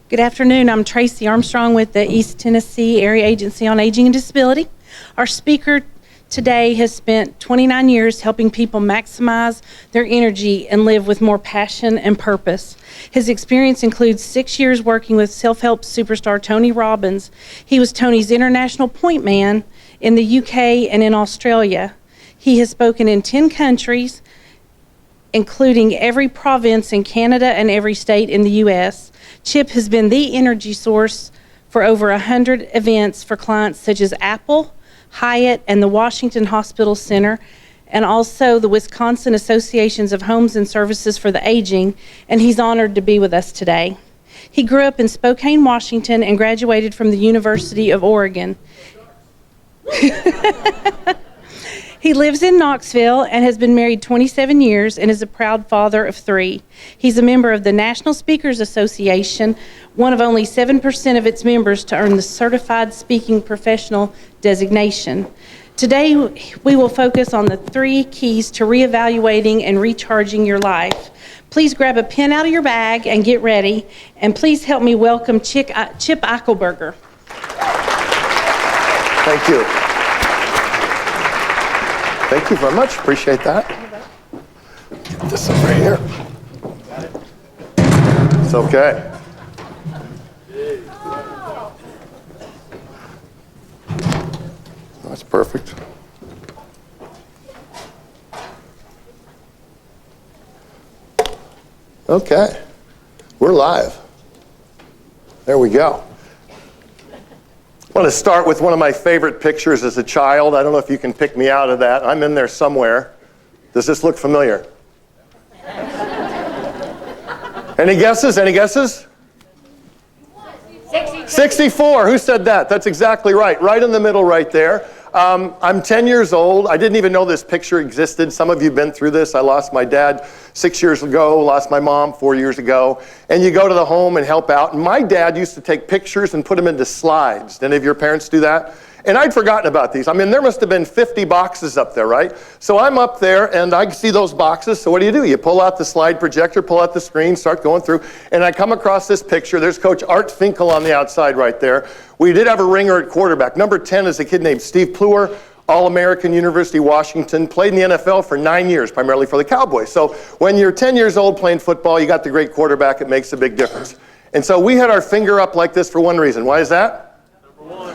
Good afternoon. I'm Tracy Armstrong with the East Tennessee Area Agency on Aging and Disability. Our speaker today has spent 29 years helping people maximize their energy and live with more passion and purpose. His experience includes 6 years working with self-help superstar Tony Robbins. He was Tony's international point man in the UK and in Australia. He has spoken in 10 countries, including every province in Canada and every state in the US. Chip has been the energy source for over 100 events for clients such as Apple, Hyatt, and the Washington Hospital Center, and also the Wisconsin Associations of Homes and Services for the Aging, and he's honored to be with us today. He grew up in Spokane, Washington, and graduated from the University of Oregon. He lives in Knoxville and has been married 27 years and is a proud father of 3. He's a member of the National Speakers Association, one of only 7% of its members to earn the Certified Speaking Professional designation. Today, we will focus on the 3 keys to reevaluating and recharging your life. Please grab a pen out of your bag and get ready, and please help me welcome Chip Eichelberger. Thank you. Thank you very much. Appreciate that. Get this over here. It's okay. That's perfect. Okay. We're live. There we go. I want to start with one of my favorite pictures as a child. I don't know if you can pick me out of that. I'm in there somewhere. Does this look familiar? Any guesses? Any guesses? 64. Who said that? That's exactly right. Right in the middle right there. I'm 10 years old. I didn't even know this picture existed. Some of you have been through this. I lost my dad 6 years ago, lost my mom 4 years ago. And you go to the home and help out. And my dad used to take pictures and put them into slides. Did any of your parents do that? And I'd forgotten about these. I mean, there must have been 50 boxes up there, right? So I'm up there, and I see those boxes. So what do? You pull out the slide projector, pull out the screen, start going through. And I come across this picture. There's Coach Art Finkel on the outside right there. We did have a ringer at quarterback. Number 10 is a kid named Steve Pluer, All-American, University of Washington, played in the NFL for 9 years, primarily for the Cowboys. So when you're 10 years old playing football, you got the great quarterback, it makes a big difference. And so we had our finger up like this for one reason. Why is that?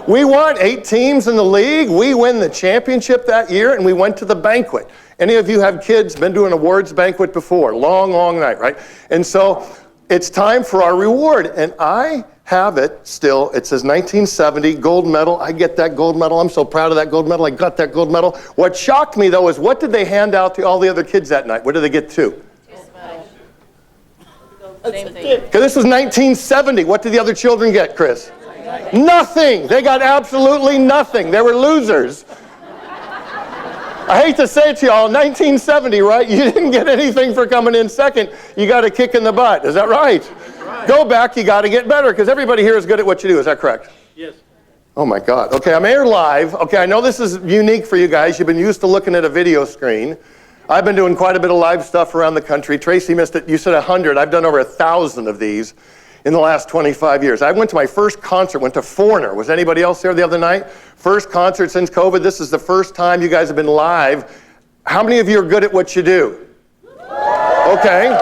We won 8 teams in the league. We win the championship that year, and we went to the banquet. Any of you have kids, been to an awards banquet before? Long, long night, right? And so it's time for our reward. And I have it still. It says 1970, gold medal. I get that gold medal. I'm so proud of that gold medal. I got that gold medal. What shocked me, though, is what did they hand out to all the other kids that night? What did they get too? Same thing. Okay, this was 1970. What did the other children get, Chris? Nothing. They got absolutely nothing. They were losers. I hate to say it to y'all, 1970, right? You didn't get anything for coming in second. You got a kick in the butt. Is that right? Go back. You got to get better because everybody here is good at what you do. Is that correct? Yes. Oh, my God. Okay, I'm here live. Okay, I know this is unique for you guys. You've been used to looking at a video screen. I've been doing quite a bit of live stuff around the country. Tracy missed it. You said 100. I've done over 1,000 of these in the last 25 years. I went to my first concert, went to Foreigner. Was anybody else there the other night? First concert since COVID. This is the first time you guys have been live. How many of you are good at what you do? Okay.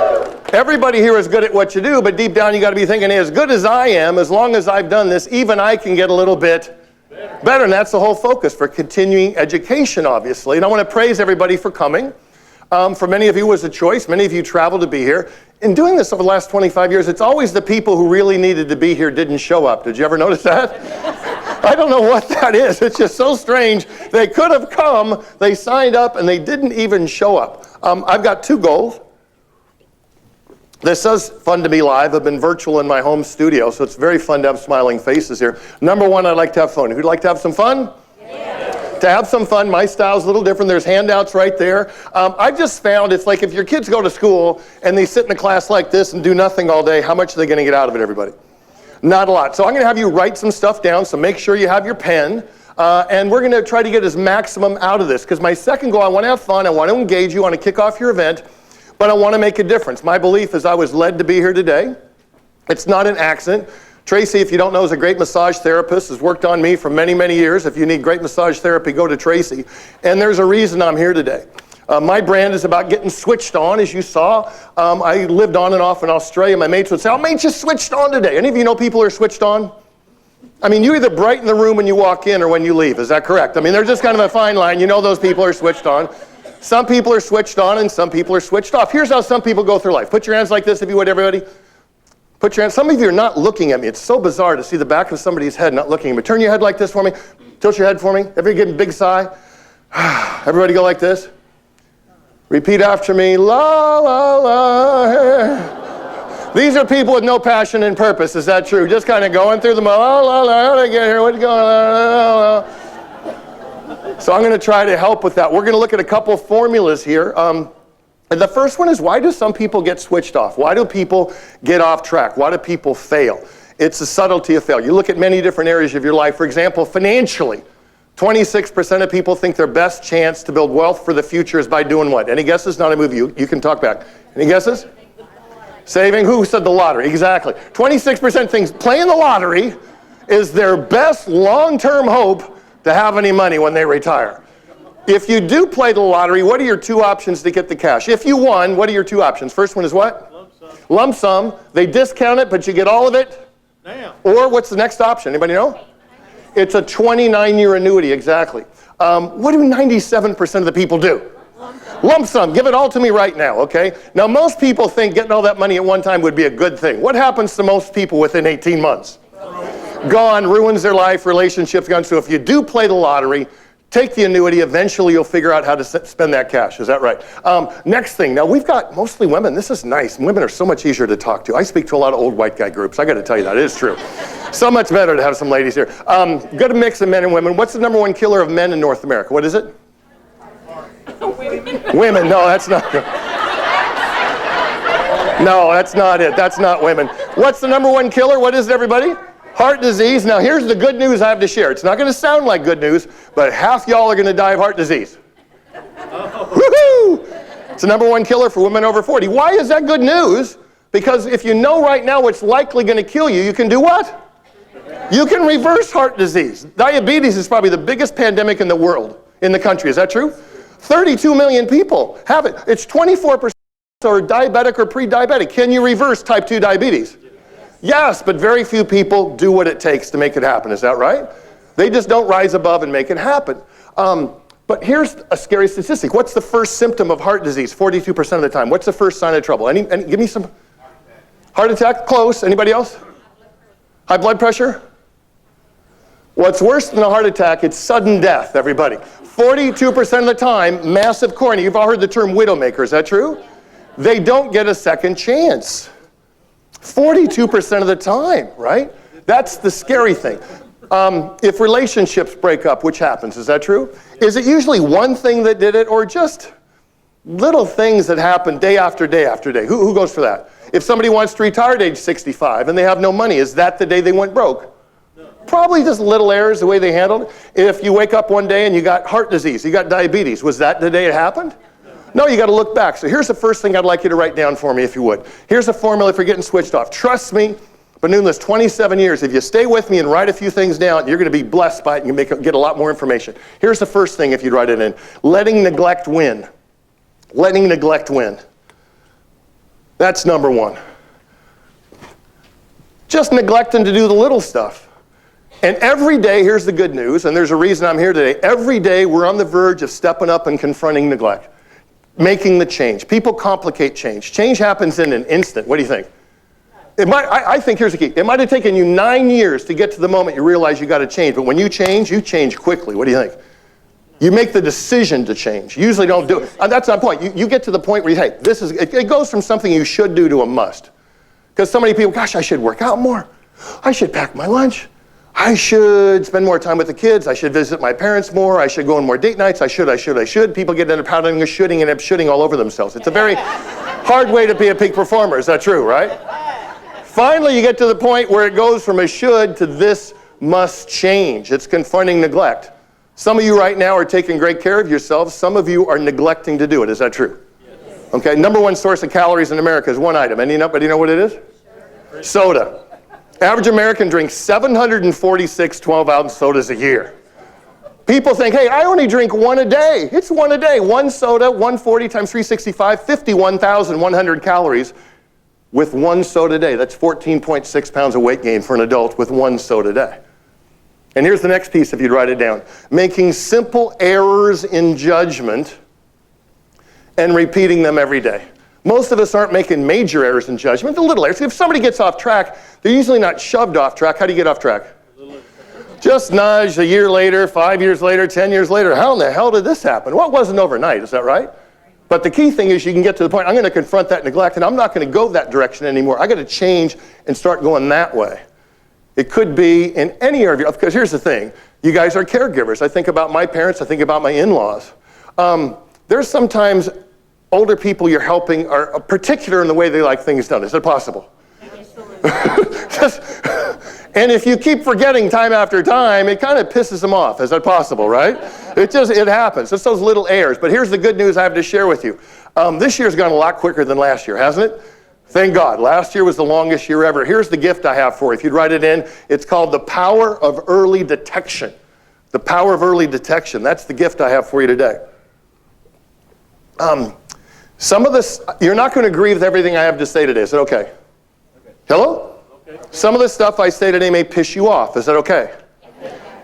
Everybody here is good at what you do, but deep down you got to be thinking, as good as I am, as long as I've done this, even I can get a little bit better. And that's the whole focus for continuing education, obviously. And I want to praise everybody for coming. For many of you, it was a choice. Many of you traveled to be here. In doing this over the last 25 years, it's always the people who really needed to be here didn't show up. Did you ever notice that? I don't know what that is. It's just so strange. They could have come, they signed up, and they didn't even show up. I've got 2 goals. This is fun to be live. I've been virtual in my home studio, so it's very fun to have smiling faces here. Number 1, I'd like to have fun. Who'd like to have some fun? To have some fun. My style's a little different. There's handouts right there. I've just found it's like if your kids go to school and they sit in a class like this and do nothing all day, how much are they going to get out of it, everybody? Not a lot. So I'm going to have you write some stuff down, so make sure you have your pen. And we're going to try to get as maximum out of this, because my second goal, I want to have fun. I want to engage you. I want to kick off your event, but I want to make a difference. My belief is I was led to be here today. It's not an accident. Tracy, if you don't know, is a great massage therapist, has worked on me for many, many years. If you need great massage therapy, go to Tracy. And there's a reason I'm here today. My brand is about getting switched on, as you saw. I lived on and off in Australia. My mates would say, "Oh, mate, you switched on today." Any of you know people who are switched on? I mean, you either brighten the room when you walk in or when you leave. Is that correct? I mean, there's just kind of a fine line. You know those people are switched on. Some people are switched on and some people are switched off. Here's how some people go through life. Put your hands like this if you would, everybody. Put your hands. Some of you are not looking at me. It's so bizarre to see the back of somebody's head not looking at me. Turn your head like this for me. Tilt your head for me. Everybody get a big sigh. Everybody go like this. Repeat after me. La, la, la. These are people with no passion and purpose. Is that true? Just kind of going through the la, la, la. How did I get here? What's going on? La, la, la. So I'm going to try to help with that. We're going to look at a couple formulas here. And the first one is, why do some people get switched off? Why do people get off track? Why do people fail? It's the subtlety of failure. You look at many different areas of your life. For example, financially, 26% of people think their best chance to build wealth for the future is by doing what? Any guesses? Not a movie. You can talk back. Any guesses? Saving. Who said the lottery? Exactly. 26% thinks playing the lottery is their best long-term hope to have any money when they retire. If you do play the lottery, what are your two options to get the cash? If you won, what are your two options? First one is what? Lump sum. Lump sum. They discount it, but you get all of it. Damn. Or what's the next option? Anybody know? It's a 29-year annuity, exactly. What do 97% of the people do? Lump sum. Give it all to me right now, okay? Now, most people think getting all that money at one time would be a good thing. What happens to most people within 18 months? Gone, ruins their life, relationships gone. So if you do play the lottery, take the annuity, eventually you'll figure out how to spend that cash. Is that right? Next thing, now we've got mostly women. This is nice. Women are so much easier to talk to. I speak to a lot of old white guy groups. I got to tell you that. It is true. So much better to have some ladies here. Good mix of men and women. What's the number one killer of men in North America? What is it? Women. No, that's not good. No, that's not it. That's not women. What's the number one killer? What is it, everybody? Heart disease. Now, here's the good news I have to share. It's not going to sound like good news, but half y'all are going to die of heart disease. Woohoo! It's the number one killer for women over 40. Why is that good news? Because if you know right now what's likely going to kill you, you can do what? You can reverse heart disease. Diabetes is probably the biggest pandemic in the world, in the country. Is that true? 32 million people have it. It's 24% are diabetic or pre-diabetic. Can you reverse type 2 diabetes? Yes, but very few people do what it takes to make it happen. Is that right? They just don't rise above and make it happen. But here's a scary statistic. What's the first symptom of heart disease? 42% of the time. What's the first sign of trouble? Any give me some. Heart attack? Close. Anybody else? High blood pressure? What's worse than a heart attack? It's sudden death, everybody. 42% of the time, massive coronary. You've all heard the term widowmaker. Is that true? They don't get a second chance. 42% of the time, right? That's the scary thing. If relationships break up, which happens, is that true? Is it usually one thing that did it, or just little things that happen day after day after day? Who goes for that? If somebody wants to retire at age 65 and they have no money, is that the day they went broke? No. Probably just little errors, the way they handled it. If you wake up one day and you got heart disease, you got diabetes, was that the day it happened? No, you got to look back. So here's the first thing I'd like you to write down for me, if you would. Here's a formula for getting switched off. Trust me, been doing this 27 years. If you stay with me and write a few things down, you're going to be blessed by it and get a lot more information. Here's the first thing if you'd write it in. Letting neglect win. Letting neglect win. That's number one. Just neglecting to do the little stuff. And every day, here's the good news, and there's a reason I'm here today. Every day, we're on the verge of stepping up and confronting neglect. Making the change. People complicate change. Change happens in an instant. What do you think? I think here's the key. It might have taken you 9 years to get to the moment you realize you got to change, but when you change quickly. What do you think? You make the decision to change. You usually don't do it. That's my point. You get to the point where it goes from something you should do to a must. Because so many people, gosh, I should work out more. I should pack my lunch. I should spend more time with the kids. I should visit my parents more. I should go on more date nights. I should. People get into pounding and shooting and end up shooting all over themselves. It's a very hard way to be a peak performer. Is that true, right? Finally, you get to the point where it goes from a should to this must change. It's confronting neglect. Some of you right now are taking great care of yourselves. Some of you are neglecting to do it. Is that true? Yes. Okay, number one source of calories in America is one item. Anybody know what it is? Soda. Average American drinks 746 12-ounce sodas a year. People think, hey, I only drink one a day. It's one a day. One soda, 140 times 365, 51,100 calories with one soda a day. That's 14.6 pounds of weight gain for an adult with one soda a day. And here's the next piece if you'd write it down. Making simple errors in judgment and repeating them every day. Most of us aren't making major errors in judgment, the little errors. If somebody gets off track, they're usually not shoved off track. How do you get off track? Just nudged a year later, 5 years later, 10 years later. How in the hell did this happen? Well, it wasn't overnight, is that right? But the key thing is you can get to the point, I'm going to confront that neglect, and I'm not going to go that direction anymore. I got to change and start going that way. It could be in any area, because here's the thing. You guys are caregivers. I think about my parents. I think about my in-laws. There's sometimes older people you're helping are particular in the way they like things done. Is it possible? And if you keep forgetting time after time, it kind of pisses them off. Is that possible, right? It happens. It's those little errors. But here's the good news I have to share with you. This year's gone a lot quicker than last year, hasn't it? Thank God. Last year was the longest year ever. Here's the gift I have for you. If you'd write it in, it's called the power of early detection. The power of early detection. That's the gift I have for you today. Some of this, you're not going to agree with everything I have to say today. Is that okay? Hello? Okay. Some of the stuff I say today may piss you off. Is that okay?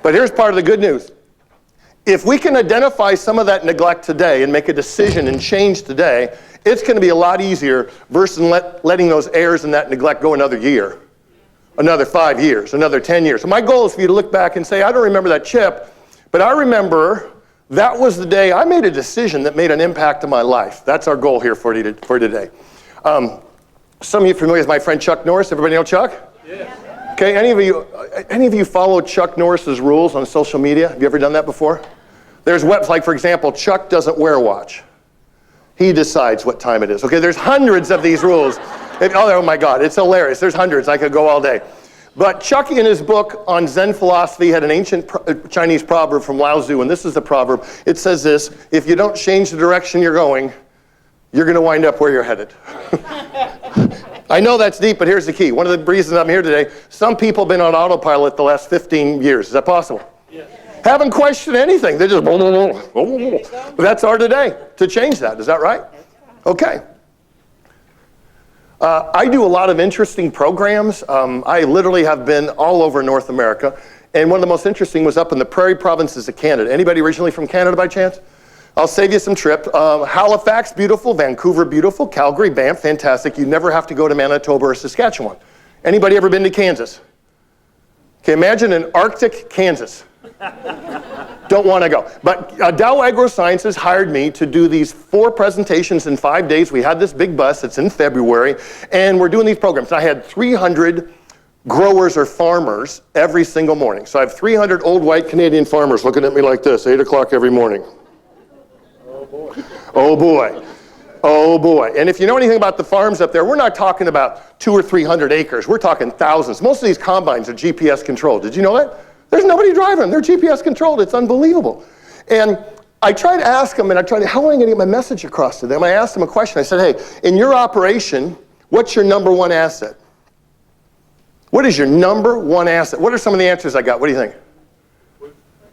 But here's part of the good news. If we can identify some of that neglect today and make a decision and change today, it's going to be a lot easier versus letting those errors and that neglect go another year, another 5 years, another 10 years. So my goal is for you to look back and say, I don't remember that chip, but I remember that was the day I made a decision that made an impact on my life. That's our goal here for today. Some of you are familiar with my friend Chuck Norris. Everybody know Chuck? Yeah. Okay, any of you follow Chuck Norris's rules on social media? Have you ever done that before? There's webs like, for example, Chuck doesn't wear a watch. He decides what time it is. Okay, there's hundreds of these rules. Oh my God, it's hilarious. There's hundreds. I could go all day. But Chuck, in his book on Zen philosophy, had an ancient Chinese proverb from Lao Tzu, and this is the proverb. It says this: if you don't change the direction you're going, you're going to wind up where you're headed. I know that's deep, but here's the key. One of the reasons I'm here today, some people have been on autopilot the last 15 years. Is that possible? Yes. Haven't questioned anything. They're just, but that's our today, to change that. Is that right? Okay. I do a lot of interesting programs. I literally have been all over North America. And one of the most interesting was up in the prairie provinces of Canada. Anybody originally from Canada by chance? I'll save you some trip. Halifax, beautiful. Vancouver, beautiful. Calgary, Banff, fantastic. You never have to go to Manitoba or Saskatchewan. Anybody ever been to Kansas? Okay, imagine an Arctic Kansas. Don't want to go. But Dow AgroSciences hired me to do these 4 presentations in 5 days. We had this big bus. It's in February. And we're doing these programs. I had 300 growers or farmers every single morning. So I have 300 old white Canadian farmers looking at me like this, 8 o'clock every morning. Oh boy. Oh boy. And if you know anything about the farms up there, we're not talking about 200 or 300 acres. We're talking thousands. Most of these combines are GPS controlled. Did you know that? There's nobody driving them. They're GPS controlled. It's unbelievable. And I tried to ask them, and how am I going to get my message across to them? I asked them a question. I said, hey, in your operation, what's your number one asset? What is your number one asset? What are some of the answers I got? What do you think?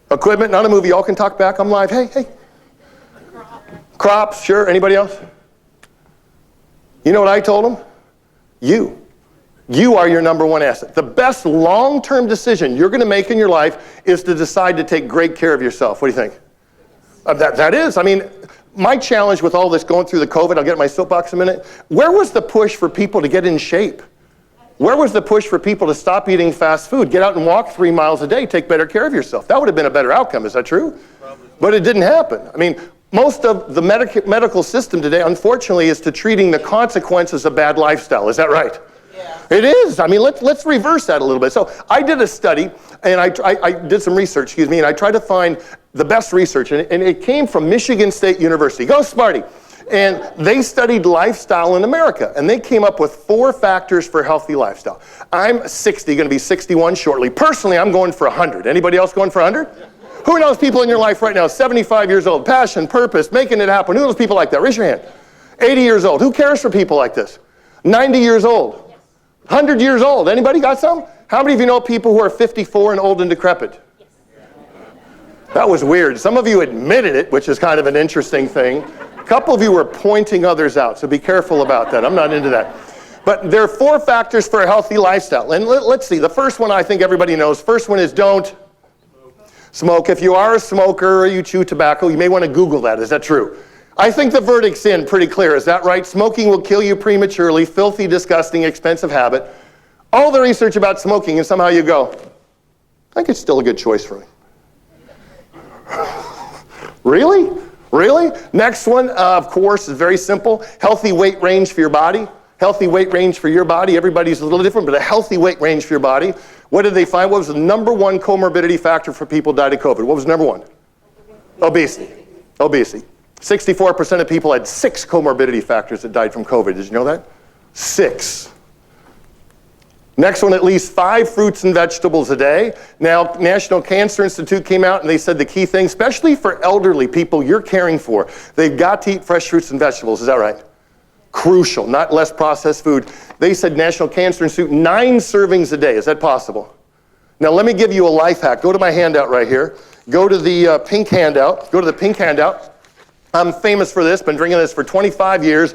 Equipment, not a movie. Y'all can talk back. I'm live. Hey. Crops, sure. Anybody else? You know what I told them? You are your number one asset. The best long-term decision you're going to make in your life is to decide to take great care of yourself. What do you think? That is. I mean, my challenge with all this going through the COVID, I'll get my soapbox in a minute. Where was the push for people to get in shape? Where was the push for people to stop eating fast food, get out and walk 3 miles a day, take better care of yourself? That would have been a better outcome. Is that true? Probably. But it didn't happen. I mean, most of the medical system today, unfortunately, is to treating the consequences of bad lifestyle. Is that right? Yeah. It is. I mean, let's reverse that a little bit. So I did a study, and I did some research, and I tried to find the best research, and it came from Michigan State University. Go Sparty. And they studied lifestyle in America, and they came up with 4 factors for healthy lifestyle. I'm 60, going to be 61 shortly. Personally, I'm going for 100. Anybody else going for 100? Yeah. Who knows people in your life right now, 75 years old, passion, purpose, making it happen? Who knows people like that? Raise your hand. 80 years old. Who cares for people like this? 90 years old. 100 years old. Anybody got some? How many of you know people who are 54 and old and decrepit? That was weird. Some of you admitted it, which is kind of an interesting thing. A couple of you were pointing others out, so be careful about that. I'm not into that. But there are 4 factors for a healthy lifestyle. And let's see. The first one I think everybody knows. First one is don't smoke. If you are a smoker or you chew tobacco, you may want to Google that. Is that true? I think the verdict's in pretty clear. Is that right? Smoking will kill you prematurely. Filthy, disgusting, expensive habit. All the research about smoking, and somehow you go, I think it's still a good choice for me. Really? Really? Next one, of course, is very simple. Healthy weight range for your body. Healthy weight range for your body. Everybody's a little different, but a healthy weight range for your body. What did they find? What was the number 1 comorbidity factor for people who died of COVID? What was number 1? Obesity. Obesity. 64% of people had 6 comorbidity factors that died from COVID. Did you know that? 6. Next one, at least 5 fruits and vegetables a day. Now, National Cancer Institute came out and they said the key thing, especially for elderly people you're caring for, they've got to eat fresh fruits and vegetables. Is that right? Crucial, not less processed food. They said, National Cancer Institute, 9 servings a day. Is that possible? Now, let me give you a life hack. Go to my handout right here. Go to the pink handout. Go to the pink handout. I'm famous for this, been drinking this for 25 years.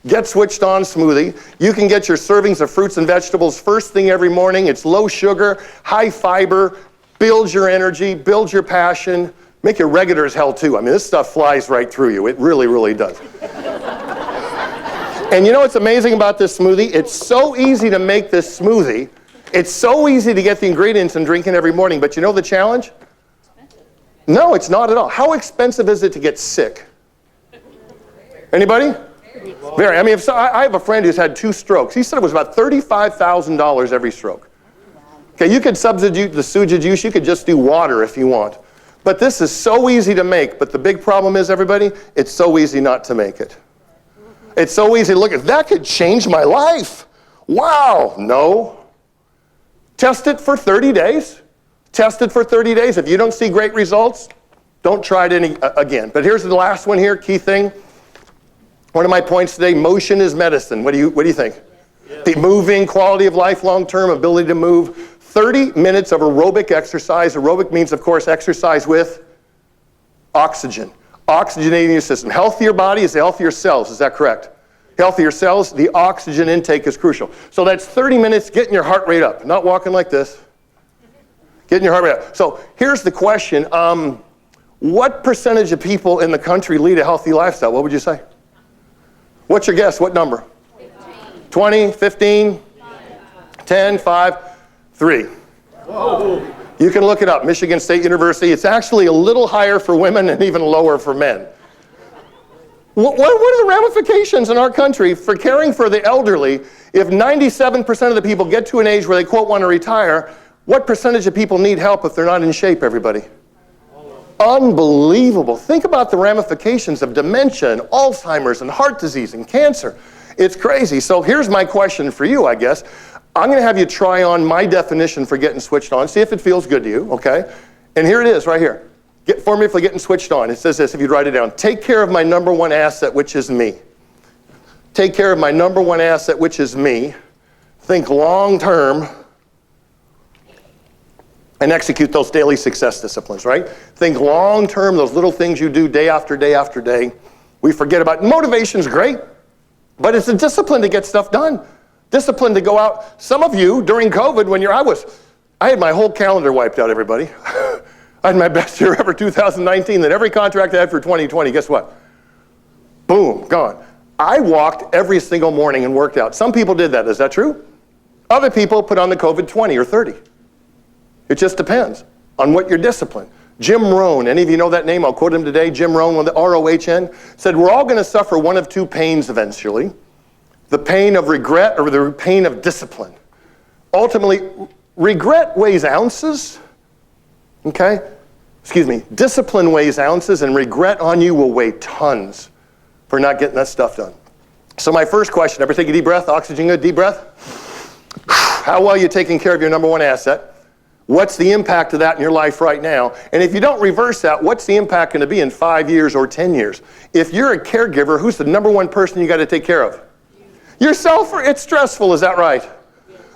Get Switched On smoothie. You can get your servings of fruits and vegetables first thing every morning. It's low sugar, high fiber, builds your energy, builds your passion, make you regular as hell too. I mean, this stuff flies right through you. It really, really does. And you know what's amazing about this smoothie? It's so easy to make this smoothie. It's so easy to get the ingredients and drink it every morning. But you know the challenge? No, it's not at all. How expensive is it to get sick? Anybody? Very. I mean, I have a friend who's had 2 strokes. He said it was about $35,000 every stroke. Okay, you could substitute the suja juice. You could just do water if you want. But this is so easy to make. But the big problem is, everybody, it's so easy not to make it. It's so easy to look at. That could change my life. Wow. No. Test it for 30 days. Test it for 30 days. If you don't see great results, don't try it again. But here's the last one here, key thing. One of my points today, motion is medicine. What do you think? Yeah. The moving, quality of life, long-term, ability to move. 30 minutes of aerobic exercise. Aerobic means, of course, exercise with oxygen. Oxygenating your system. Healthier body is healthier cells. Is that correct? Healthier cells, the oxygen intake is crucial. So that's 30 minutes getting your heart rate up. Not walking like this. Getting your heart rate up. So here's the question. What percentage of people in the country lead a healthy lifestyle? What would you say? What's your guess? What number? 20, 15, 10, 5, 3. Whoa. You can look it up. Michigan State University. It's actually a little higher for women and even lower for men. What are the ramifications in our country for caring for the elderly if 97% of the people get to an age where they, quote, want to retire? What percentage of people need help if they're not in shape, everybody? Unbelievable. Think about the ramifications of dementia and Alzheimer's and heart disease and cancer. It's crazy. So here's my question for you, I guess. I'm going to have you try on my definition for getting switched on. See if it feels good to you, okay? And here it is right here. Formula for getting switched on. It says this, if you'd write it down. Take care of my number 1 asset, which is me. Take care of my number 1 asset, which is me. Think long term. And execute those daily success disciplines, right? Think long term, those little things you do day after day after day. We forget about. Motivation's great, but it's a discipline to get stuff done. Discipline to go out. Some of you, during COVID, when I had my whole calendar wiped out, everybody. I had my best year ever, 2019, then every contract I had for 2020, guess what? Boom, gone. I walked every single morning and worked out. Some people did that, is that true? Other people put on the COVID 20 or 30. It just depends on what your discipline. Jim Rohn, any of you know that name? I'll quote him today. Jim Rohn, with the R-O-H-N, said, we're all going to suffer one of 2 pains eventually. The pain of regret or the pain of discipline. Ultimately, regret weighs ounces, okay? Discipline weighs ounces and regret on you will weigh tons for not getting that stuff done. So my first question, ever take a deep breath? Oxygen good, deep breath? How well are you taking care of your number 1 asset? What's the impact of that in your life right now? And if you don't reverse that, what's the impact going to be in 5 years or 10 years? If you're a caregiver, who's the number 1 person you got to take care of? Yourself. It's stressful, is that right?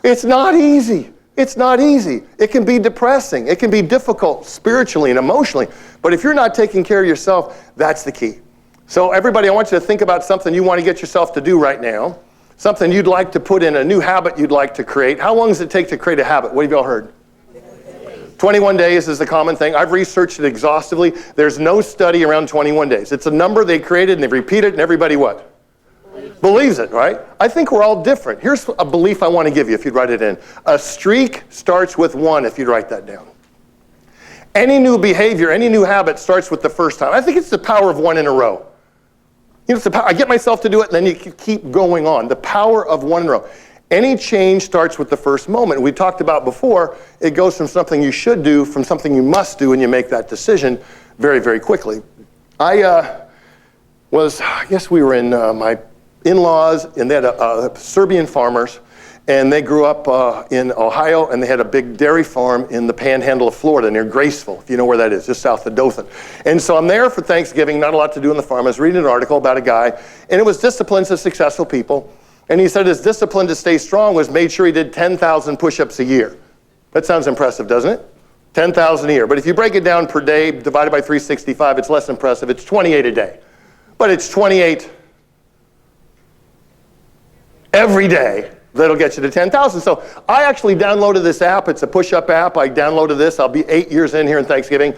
It's not easy. It's not easy. It can be depressing. It can be difficult spiritually and emotionally. But if you're not taking care of yourself, that's the key. So everybody, I want you to think about something you want to get yourself to do right now. Something you'd like to put in, a new habit you'd like to create. How long does it take to create a habit? What have y'all heard? 21 days is the common thing. I've researched it exhaustively. There's no study around 21 days. It's a number they created and they repeat it and everybody what? Believes it, right? I think we're all different. Here's a belief I want to give you if you'd write it in. A streak starts with 1 if you'd write that down. Any new behavior, any new habit starts with the first time. I think it's the power of 1 in a row. You know, it's the power. I get myself to do it, and then you keep going on. The power of 1 in a row. Any change starts with the first moment. We talked about before, it goes from something you should do, from something you must do, and you make that decision very, very quickly. I guess we were in my in-laws, and they had Serbian farmers, and they grew up in Ohio, and they had a big dairy farm in the panhandle of Florida near Graceville, if you know where that is, just south of Dothan. And so I'm there for Thanksgiving, not a lot to do on the farm. I was reading an article about a guy, and it was disciplines of successful people. And he said his discipline to stay strong was made sure he did 10,000 push-ups a year. That sounds impressive, doesn't it? 10,000 a year. But if you break it down per day, divided by 365, it's less impressive. It's 28 a day. But it's 28 every day that'll get you to 10,000. So I actually downloaded this app. It's a push-up app. I downloaded this. I'll be 8 years in here in Thanksgiving.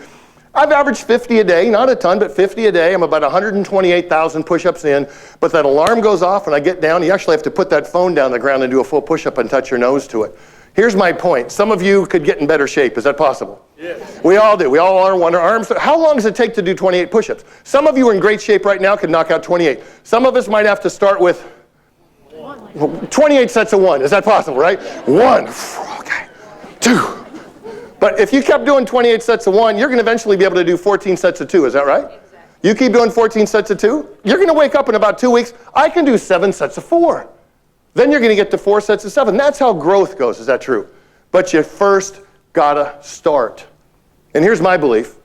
I've averaged 50 a day, not a ton, but 50 a day. I'm about 128,000 push-ups in, but that alarm goes off and I get down. You actually have to put that phone down on the ground and do a full push-up and touch your nose to it. Here's my point. Some of you could get in better shape. Is that possible? Yes. We all do. We all are on our arms. How long does it take to do 28 push-ups? Some of you are in great shape right now, could knock out 28. Some of us might have to start with 28 sets of 1. Is that possible, right? 1. Okay. 2. But if you kept doing 28 sets of 1, you're going to eventually be able to do 14 sets of 2. Is that right? Exactly. You keep doing 14 sets of 2, you're going to wake up in about 2 weeks. I can do 7 sets of 4. Then you're going to get to 4 sets of 7. That's how growth goes. Is that true? But you first got to start. And here's my belief.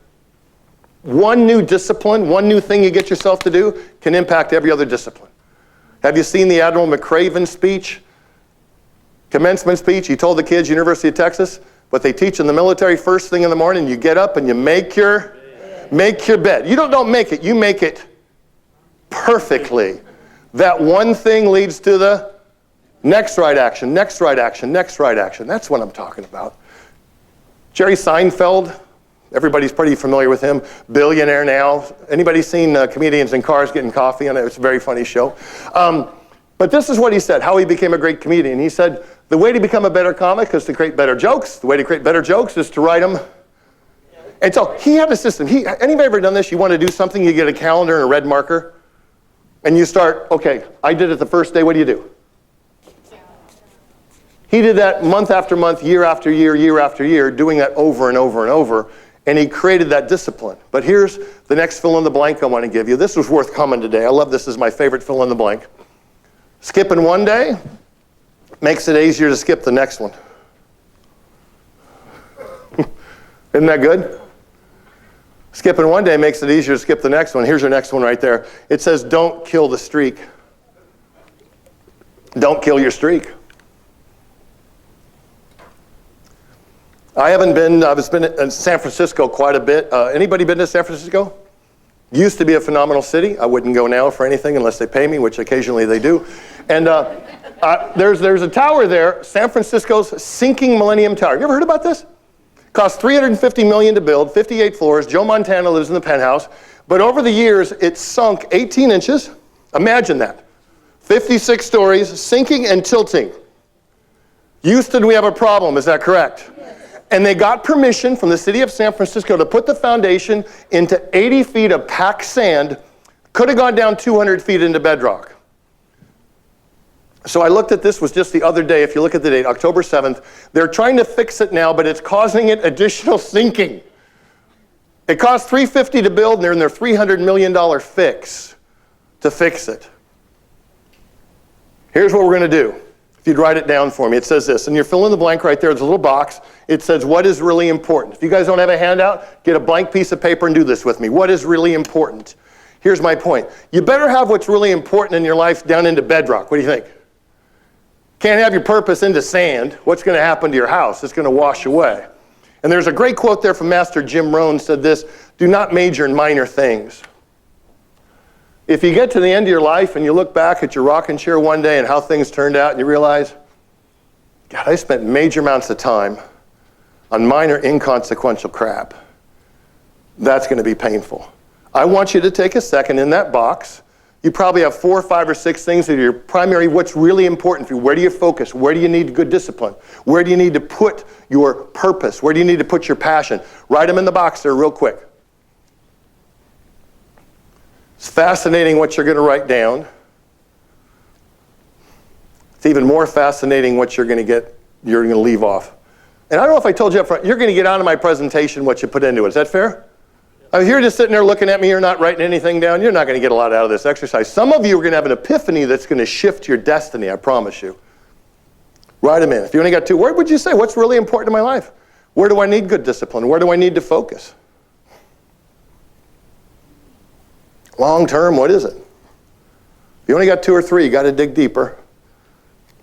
One new discipline, one new thing you get yourself to do can impact every other discipline. Have you seen the Admiral McRaven speech? Commencement speech. He told the kids, University of Texas, what they teach in the military, first thing in the morning, you get up and you make your bed. You don't make it, you make it perfectly. That one thing leads to the next right action, next right action, next right action. That's what I'm talking about. Jerry Seinfeld, everybody's pretty familiar with him, billionaire now. Anybody seen comedians in cars getting coffee on it? It's a very funny show. But this is what he said, how he became a great comedian. He said, the way to become a better comic is to create better jokes. The way to create better jokes is to write them. And so he had a system. Anybody ever done this? You want to do something, you get a calendar and a red marker, and you start, okay, I did it the first day, what do you do? He did that month after month, year after year, year after year, doing that over and over and over, and he created that discipline. But here's the next fill in the blank I want to give you. This was worth coming today. I love this as my favorite fill in the blank. Skipping one day makes it easier to skip the next one. Isn't that good? Skipping one day makes it easier to skip the next one. Here's your next one right there. It says, don't kill the streak. Don't kill your streak. I've been in San Francisco quite a bit. Anybody been to San Francisco? Used to be a phenomenal city. I wouldn't go now for anything unless they pay me, which occasionally they do. And there's a tower there, San Francisco's sinking Millennium Tower. You ever heard about this? Cost $350 million to build, 58 floors. Joe Montana lives in the penthouse. But over the years, it sunk 18 inches. Imagine that. 56 stories, sinking and tilting. Houston, we have a problem. Is that correct? And they got permission from the city of San Francisco to put the foundation into 80 feet of packed sand. Could have gone down 200 feet into bedrock. So I looked at this, was just the other day, if you look at the date, October 7th. They're trying to fix it now, but it's causing it additional sinking. It cost $350 to build, and they're in their $300 million fix to fix it. Here's what we're going to do. If you'd write it down for me, it says this, and you're filling the blank right there. There's a little box. It says, what is really important? If you guys don't have a handout, get a blank piece of paper and do this with me. What is really important? Here's my point. You better have what's really important in your life down into bedrock. What do you think? Can't have your purpose into sand. What's going to happen to your house? It's going to wash away. And there's a great quote there from Master Jim Rohn, said this: do not major in minor things. If you get to the end of your life and you look back at your rocking chair one day and how things turned out and you realize, God, I spent major amounts of time on minor inconsequential crap, that's going to be painful. I want you to take a second in that box. You probably have 4 or 5 or 6 things that are your primary, what's really important for you. Where do you focus? Where do you need good discipline? Where do you need to put your purpose? Where do you need to put your passion? Write them in the box there real quick. It's fascinating what you're going to write down. It's even more fascinating what you're going to leave off. And I don't know if I told you up front, you're going to get out of my presentation what you put into it. Is that fair? If you're just sitting there looking at me, you're not writing anything down, you're not going to get a lot out of this exercise. Some of you are going to have an epiphany that's going to shift your destiny, I promise you. Write them in. If you only got 2, what would you say? What's really important in my life? Where do I need good discipline? Where do I need to focus? Long term, what is it? If you only got 2 or 3, you got to dig deeper.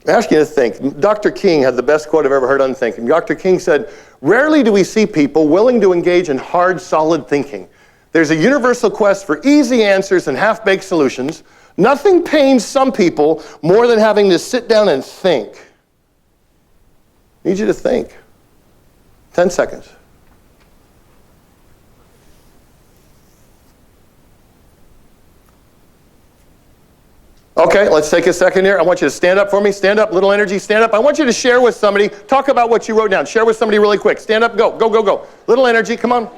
I ask you to think. Dr. King had the best quote I've ever heard on thinking. Dr. King said, rarely do we see people willing to engage in hard, solid thinking. There's a universal quest for easy answers and half-baked solutions. Nothing pains some people more than having to sit down and think. I need you to think. 10 seconds. Okay, let's take a second here. I want you to stand up for me. Stand up, little energy, stand up. I want you to share with somebody. Talk about what you wrote down. Share with somebody really quick. Stand up, go, go, go, go. Little energy, come on.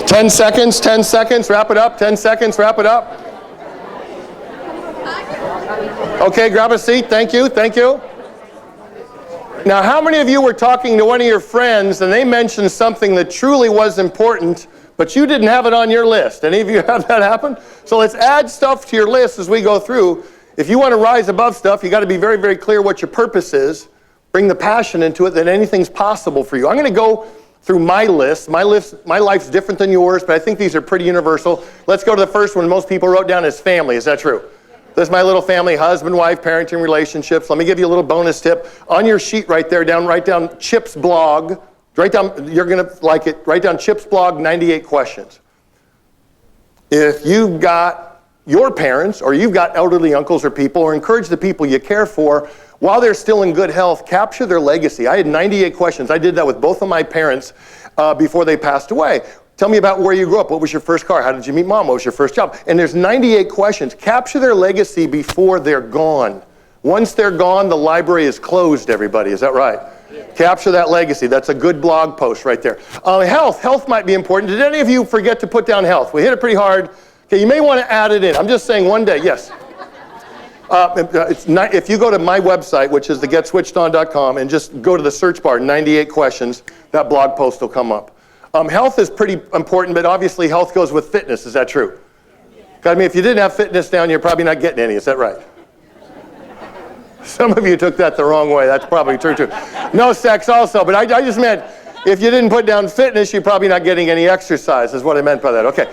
Ten seconds, wrap it up. 10 seconds, wrap it up. Okay, grab a seat. Thank you, thank you. Now, how many of you were talking to one of your friends and they mentioned something that truly was important, but you didn't have it on your list? Any of you have that happen? So let's add stuff to your list as we go through. If you want to rise above stuff, you got to be very, very clear what your purpose is. Bring the passion into it, that anything's possible for you. I'm going to go through my list. My life's different than yours, but I think these are pretty universal. Let's go to the first one most people wrote down is family. Is that true? This is my little family, husband, wife, parenting, relationships. Let me give you a little bonus tip. On your sheet right there, write down Chip's blog. Write down, you're going to like it, write down Chip's blog, 98 questions. If you've got your parents or you've got elderly uncles or people, or encourage the people you care for, while they're still in good health, capture their legacy. I had 98 questions. I did that with both of my parents before they passed away. Tell me about where you grew up. What was your first car? How did you meet mom? What was your first job? And there's 98 questions. Capture their legacy before they're gone. Once they're gone, the library is closed, everybody. Is that right? Yeah. Capture that legacy. That's a good blog post right there. Health might be important. Did any of you forget to put down health? We hit it pretty hard. Okay, you may want to add it in. I'm just saying one day. Yes. If you go to my website, which is theGetSwitchedOn.com, and just go to the search bar, 98 questions, that blog post will come up. Health is pretty important, but obviously health goes with fitness. Is that true? I mean, if you didn't have fitness down, you're probably not getting any. Is that right? Some of you took that the wrong way. That's probably true, too. No sex also, but I just meant if you didn't put down fitness, you're probably not getting any exercise, is what I meant by that. Okay.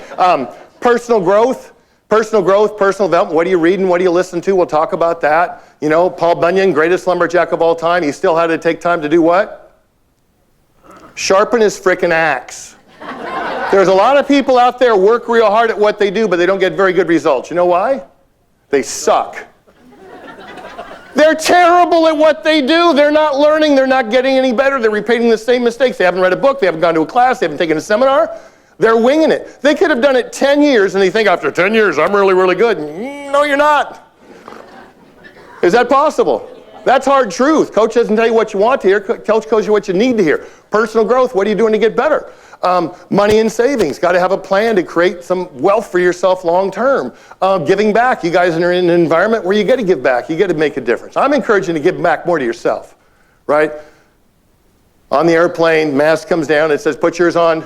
Personal growth, personal development. What are you reading? What do you listen to? We'll talk about that. You know, Paul Bunyan, greatest lumberjack of all time. He still had to take time to do what? Sharpen his frickin' axe. There's a lot of people out there work real hard at what they do, but they don't get very good results. You know why? They suck. They're terrible at what they do. They're not learning. They're not getting any better. They're repeating the same mistakes. They haven't read a book. They haven't gone to a class. They haven't taken a seminar. They're winging it. They could have done it 10 years, and they think after 10 years, I'm really, really good. No, you're not. Is that possible? That's hard truth. Coach doesn't tell you what you want to hear. Coach tells you what you need to hear. Personal growth, what are you doing to get better? Money and savings, got to have a plan to create some wealth for yourself long term. Giving back, you guys are in an environment where you got to give back. You got to make a difference. I'm encouraging you to give back more to yourself, right? On the airplane, mask comes down. It says put yours on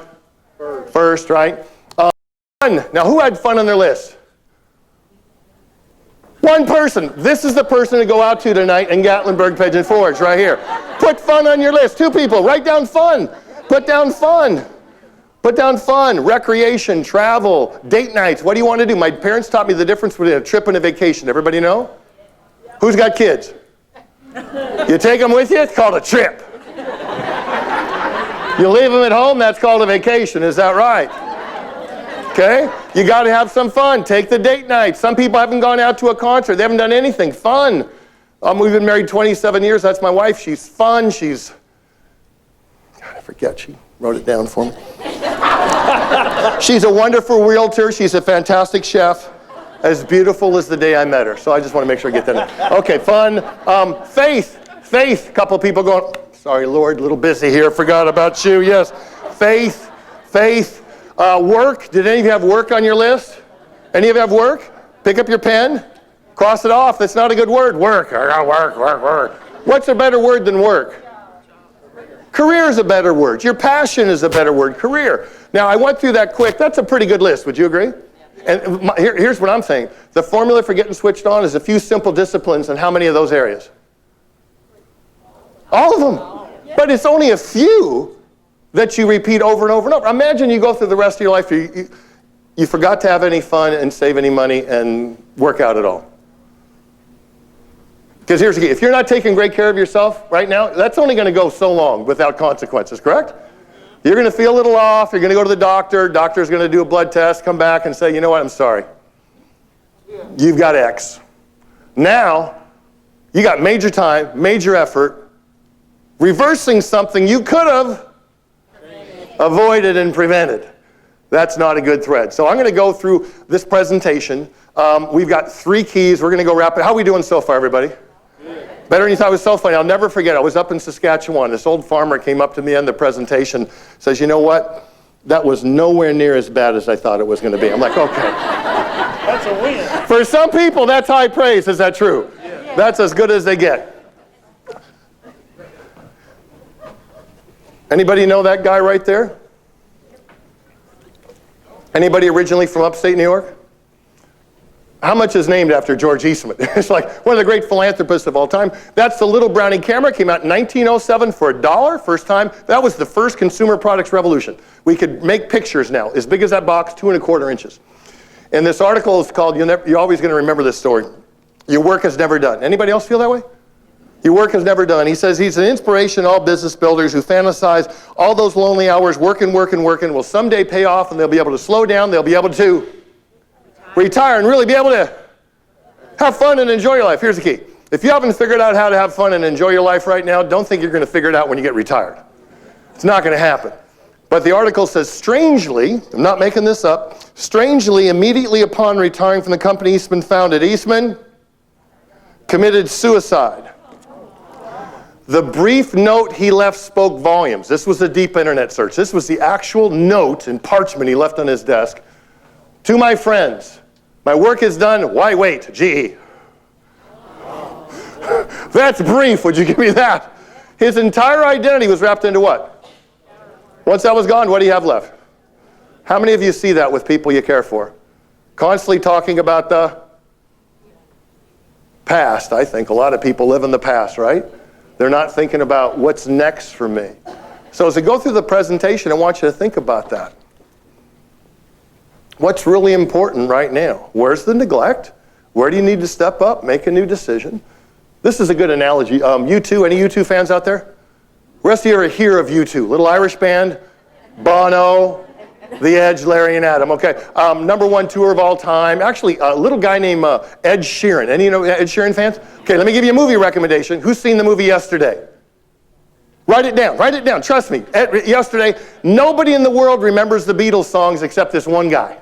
first, right? Fun. Now, who had fun on their list? One person. This is the person to go out to tonight in Gatlinburg Pigeon Forge, right here. Put fun on your list. 2 people. Write down fun. Put down fun. Put down fun, recreation, travel, date nights. What do you want to do? My parents taught me the difference between a trip and a vacation. Everybody know? Who's got kids? You take them with you? It's called a trip. You leave them at home? That's called a vacation. Is that right? Okay? You got to have some fun. Take the date night. Some people haven't gone out to a concert. They haven't done anything. Fun. We've been married 27 years. That's my wife. She's fun. She's... God, I forget. She wrote it down for me. She's a wonderful realtor. She's a fantastic chef. As beautiful as the day I met her. So I just want to make sure I get that in. Okay, fun. Faith. Faith. A couple of people going, sorry, Lord, a little busy here. Forgot about you. Yes. Faith. Faith. Work. Did any of you have work on your list? Any of you have work? Pick up your pen. Cross it off. That's not a good word. Work. I got work, work, work. What's a better word than work? Career is a better word. Your passion is a better word. Career. Now, I went through that quick. That's a pretty good list. Would you agree? And here's what I'm saying. The formula for getting switched on is a few simple disciplines, and how many of those areas? All of them. But it's only a few that you repeat over and over and over. Imagine you go through the rest of your life, you forgot to have any fun and save any money and work out at all. Because here's the key. If you're not taking great care of yourself right now, that's only going to go so long without consequences, correct? You're going to feel a little off. You're going to go to the doctor. Doctor's going to do a blood test, come back and say, you know what, I'm sorry. You've got X. Now, you got major time, major effort, reversing something you could have avoided and prevented. That's not a good thread. So I'm going to go through this presentation. We've got 3 keys. We're going to go rapid. How are we doing so far, everybody? Better than you thought. It was so funny. I'll never forget. I was up in Saskatchewan. This old farmer came up to me in the presentation, says, you know what? That was nowhere near as bad as I thought it was going to be. I'm like, okay. That's a win. For some people, that's high praise. Is that true? Yeah. That's as good as they get. Anybody know that guy right there? Anybody originally from upstate New York? How much is named after George Eastman? It's like one of the great philanthropists of all time. That's the little Brownie camera. Came out in 1907 for $1. First time. That was the first consumer products revolution. We could make pictures now, as big as that box, 2¼ inches. And this article is called, you're always going to remember this story. Your work is never done. Anybody else feel that way? Your work is never done. He says he's an inspiration to all business builders who fantasize all those lonely hours working will someday pay off, and they'll be able to slow down. They'll be able to retire and really be able to have fun and enjoy your life. Here's the key. If you haven't figured out how to have fun and enjoy your life right now, don't think you're going to figure it out when you get retired. It's not going to happen. But the article says, strangely, I'm not making this up, strangely, immediately upon retiring from the company Eastman founded, Eastman committed suicide. The brief note he left spoke volumes. This was a deep internet search. This was the actual note in parchment he left on his desk. To my friends, my work is done. Why wait? GE. That's brief. Would you give me that? His entire identity was wrapped into what? Once that was gone, what do you have left? How many of you see that with people you care for? Constantly talking about the past. I think a lot of people live in the past, right? They're not thinking about what's next for me. So as I go through the presentation, I want you to think about that. What's really important right now? Where's the neglect? Where do you need to step up, make a new decision? This is a good analogy. U2, any U2 fans out there? The rest of you are here of U2. Little Irish band, Bono, The Edge, Larry and Adam. Okay, #1 tour of all time. Actually, a little guy named Ed Sheeran. Any Ed Sheeran fans? Okay, let me give you a movie recommendation. Who's seen the movie Yesterday? Write it down. Write it down. Trust me. Yesterday, nobody in the world remembers the Beatles songs except this one guy.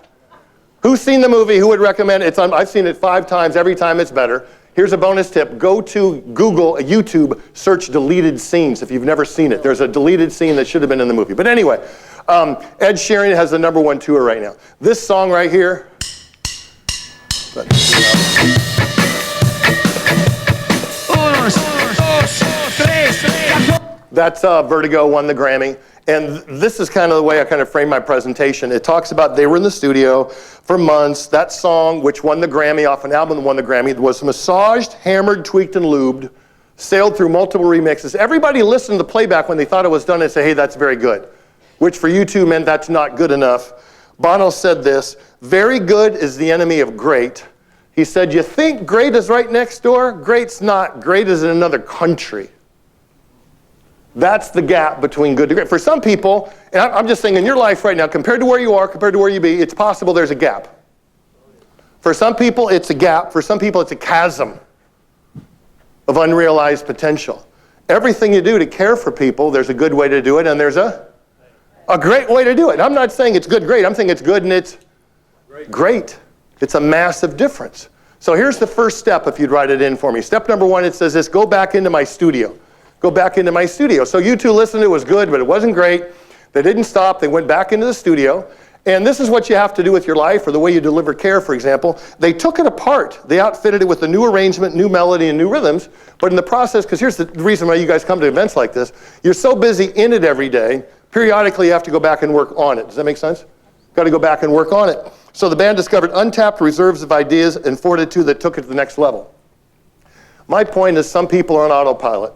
Who's seen the movie? Who would recommend it? I've seen it 5 times. Every time it's better. Here's a bonus tip. Go to Google, YouTube, search deleted scenes if you've never seen it. There's a deleted scene that should have been in the movie. But anyway, Ed Sheeran has the #1 tour right now. This song right here. That's Vertigo, won the Grammy. And this is kind of the way I kind of frame my presentation. It talks about they were in the studio for months. That song, which won the Grammy off an album that won the Grammy, was massaged, hammered, tweaked, and lubed, sailed through multiple remixes. Everybody listened to the playback when they thought it was done and say, hey, that's very good. Which for you two meant that's not good enough. Bono said this, very good is the enemy of great. He said, you think great is right next door? Great's not. Great is in another country. That's the gap between good to great. For some people, and I'm just saying in your life right now, compared to where you are, compared to where you be, it's possible there's a gap. For some people, it's a gap. For some people, it's a chasm of unrealized potential. Everything you do to care for people, there's a good way to do it, and there's a great way to do it. I'm not saying it's good, great. I'm saying it's good and it's great. It's a massive difference. So here's the first step if you'd write it in for me. Step #1, it says this, go back into my studio. Go back into my studio. So you two listened, it was good, but it wasn't great. They didn't stop, they went back into the studio. And this is what you have to do with your life, or the way you deliver care, for example. They took it apart. They outfitted it with a new arrangement, new melody, and new rhythms. But in the process, because here's the reason why you guys come to events like this, you're so busy in it every day, periodically you have to go back and work on it. Does that make sense? Got to go back and work on it. So the band discovered untapped reserves of ideas and fortitude that took it to the next level. My point is some people are on autopilot.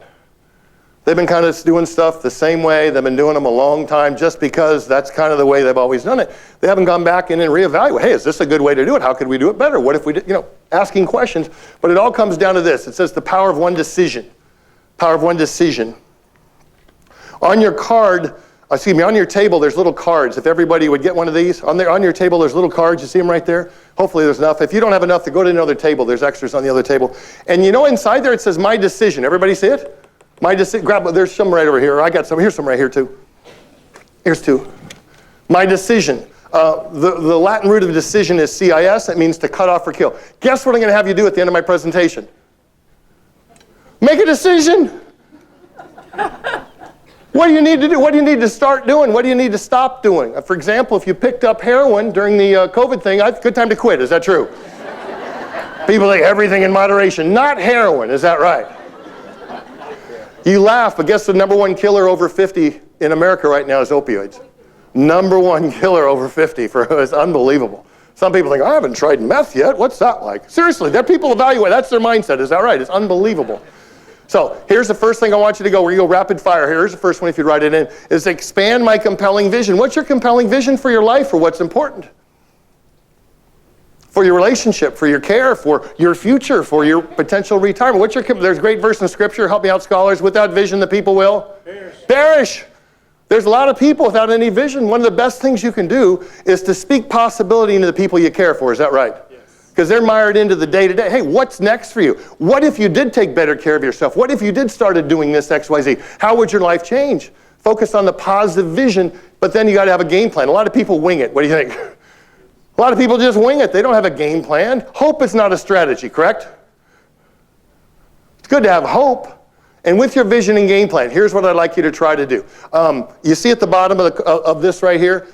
They've been kind of doing stuff the same way. They've been doing them a long time just because that's kind of the way they've always done it. They haven't gone back in and reevaluate. Hey, is this a good way to do it? How could we do it better? What if we did, asking questions. But it all comes down to this. It says the power of one decision. Power of one decision. On your card, on your table, there's little cards. If everybody would get one of these, on your table, there's little cards. You see them right there? Hopefully there's enough. If you don't have enough, to go to another table. There's extras on the other table. And inside there it says my decision. Everybody see it? My decision. There's some right over here. I got some. Here's some right here too. Here's 2. My decision. The Latin root of decision is CIS. It means to cut off or kill. Guess what I'm going to have you do at the end of my presentation? Make a decision. What do you need to do? What do you need to start doing? What do you need to stop doing? For example, if you picked up heroin during the COVID thing, good time to quit. Is that true? People say everything in moderation. Not heroin. Is that right? You laugh, but guess the #1 killer over 50 in America right now is opioids. #1 killer over 50. It's unbelievable. Some people think, I haven't tried meth yet. What's that like? Seriously, there people evaluate. That's their mindset. Is that right? It's unbelievable. So here's the first thing I want you to go. We're going to go rapid fire. Here's the first one, if you write it in, is expand my compelling vision. What's your compelling vision for your life, for what's important? For your relationship, for your care, for your future, for your potential retirement. There's a great verse in Scripture, help me out scholars, without vision the people will perish. There's a lot of people without any vision. One of the best things you can do is to speak possibility into the people you care for. Is that right? Because they're mired into the day-to-day. Hey, what's next for you? What if you did take better care of yourself? What if you did started doing this XYZ? How would your life change? Focus on the positive vision, but then you got to have a game plan. A lot of people wing it. What do you think? A lot of people just wing it. They don't have a game plan. Hope is not a strategy, correct? It's good to have hope. And with your vision and game plan, here's what I'd like you to try to do. You see at the bottom of this right here,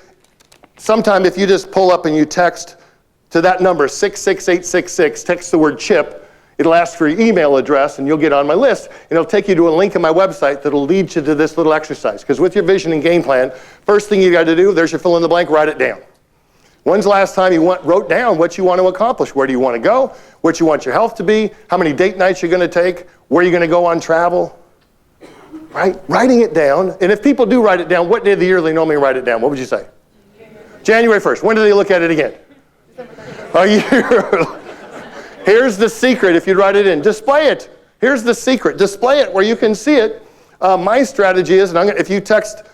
sometime if you just pull up and you text to that number, 66866, text the word CHIP, it'll ask for your email address and you'll get on my list. And it'll take you to a link in my website that'll lead you to this little exercise. Because with your vision and game plan, first thing you got to do, there's your fill in the blank, write it down. When's the last time you wrote down what you want to accomplish? Where do you want to go? What you want your health to be? How many date nights you're going to take? Where you're going to go on travel? Right? Writing it down. And if people do write it down, what day of the year do they normally write it down? What would you say? January 1st. When do they look at it again? A year. Here's the secret if you write it in. Display it. Here's the secret. Display it where you can see it. My strategy is, if you text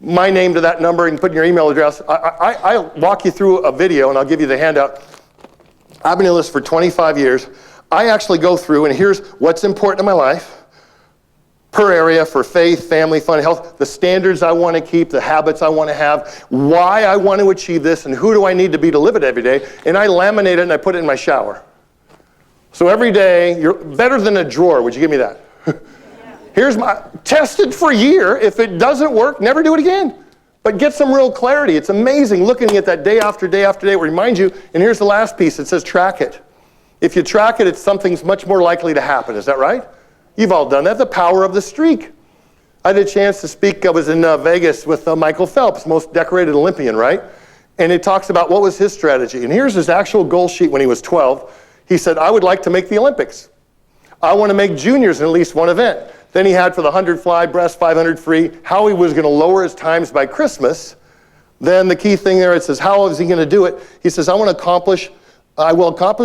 my name to that number and put in your email address. I'll walk you through a video, and I'll give you the handout. I've been doing this for 25 years. I actually go through, and here's what's important in my life per area for faith, family, fun, health, the standards I want to keep, the habits I want to have, why I want to achieve this, and who do I need to be to live it every day. And I laminate it and I put it in my shower. So every day, you're better than a drawer. Would you give me that? Here's my, tested for a year. If it doesn't work, never do it again. But get some real clarity. It's amazing looking at that day after day after day. It reminds you, and here's the last piece. It says track it. If you track it, something's much more likely to happen. Is that right? You've all done that. The power of the streak. I had a chance to speak. I was in Vegas with Michael Phelps, most decorated Olympian, right? And it talks about what was his strategy. And here's his actual goal sheet when he was 12. He said, I would like to make the Olympics. I want to make juniors in at least one event. Then he had for the 100 fly, breast, 500 free, how he was going to lower his times by Christmas. Then the key thing there, it says, how is he going to do it? He says, I will accomplish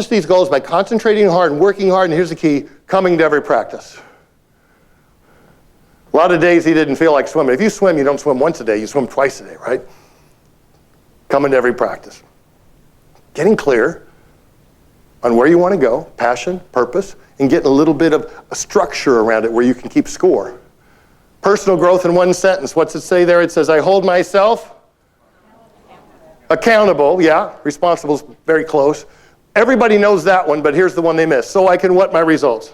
these goals by concentrating hard and working hard, and here's the key, coming to every practice. A lot of days he didn't feel like swimming. If you swim, you don't swim once a day, you swim twice a day, right? Coming to every practice. Getting clear on where you want to go, passion, purpose, and getting a little bit of a structure around it where you can keep score. Personal growth in one sentence. What's it say there? It says, I hold myself accountable. Yeah, responsible is very close. Everybody knows that one, but here's the one they miss. So I can what my results?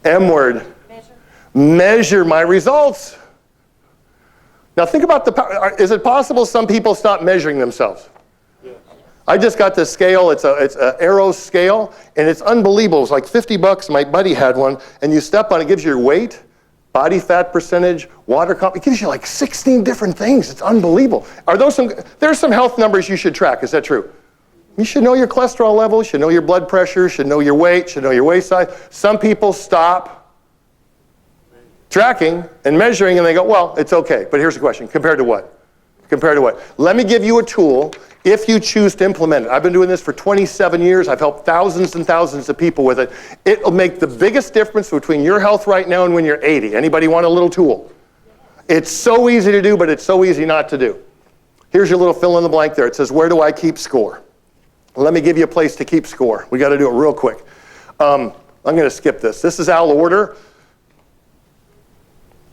M word. Measure my results. Now think about the power. Is it possible some people stop measuring themselves? Yes. I just got this scale. It's an Arrow scale, and it's unbelievable. It's like $50. My buddy had one, and you step on it, it gives you your weight, body fat percentage, water content. It gives you like 16 different things. It's unbelievable. There's some health numbers you should track. Is that true? You should know your cholesterol level, you should know your blood pressure, you should know your weight, you should know your waist size. Some people stop tracking and measuring, and they go, well, it's okay. But here's the question, compared to what? Compared to what? Let me give you a tool if you choose to implement it. I've been doing this for 27 years. I've helped thousands and thousands of people with it. It'll make the biggest difference between your health right now and when you're 80. Anybody want a little tool? It's so easy to do, but it's so easy not to do. Here's your little fill in the blank there. It says, where do I keep score? Let me give you a place to keep score. We got to do it real quick. I'm going to skip this. This is Al Order.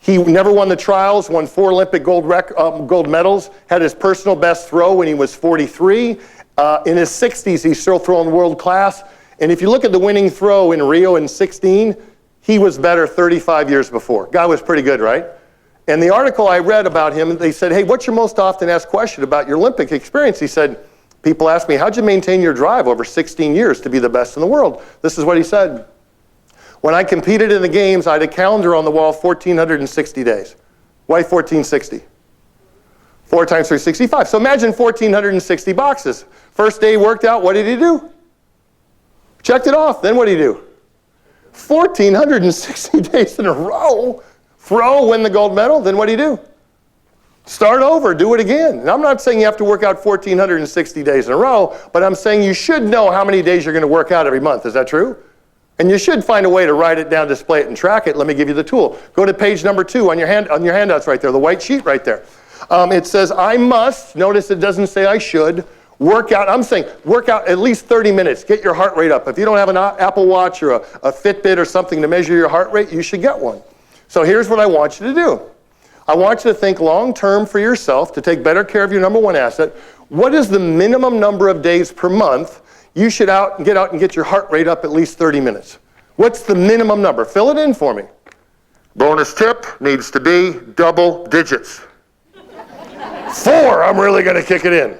He never won the trials, won 4 Olympic gold medals, had his personal best throw when he was 43. In his 60s, he's still throwing world class. And if you look at the winning throw in Rio in 16, he was better 35 years before. Guy was pretty good, right? And the article I read about him, they said, hey, what's your most often asked question about your Olympic experience? He said, people ask me, how'd you maintain your drive over 16 years to be the best in the world? This is what he said. When I competed in the games, I had a calendar on the wall 1,460 days. Why 1,460? 4 times 365. So imagine 1,460 boxes. First day he worked out, what did he do? Checked it off. Then what did he do? 1,460 days in a row. Throw, win the gold medal. Then what did he do? Start over, do it again. And I'm not saying you have to work out 1,460 days in a row, but I'm saying you should know how many days you're going to work out every month. Is that true? And you should find a way to write it down, display it, and track it. Let me give you the tool. Go to page number 2 on your handouts right there, the white sheet right there. It says, I must, notice it doesn't say I should, work out. I'm saying work out at least 30 minutes. Get your heart rate up. If you don't have an Apple Watch or a Fitbit or something to measure your heart rate, you should get one. So here's what I want you to do. I want you to think long-term for yourself to take better care of your number one asset. What is the minimum number of days per month you should get out and get your heart rate up at least 30 minutes? What's the minimum number? Fill it in for me. Bonus tip needs to be double digits. 4, I'm really going to kick it in.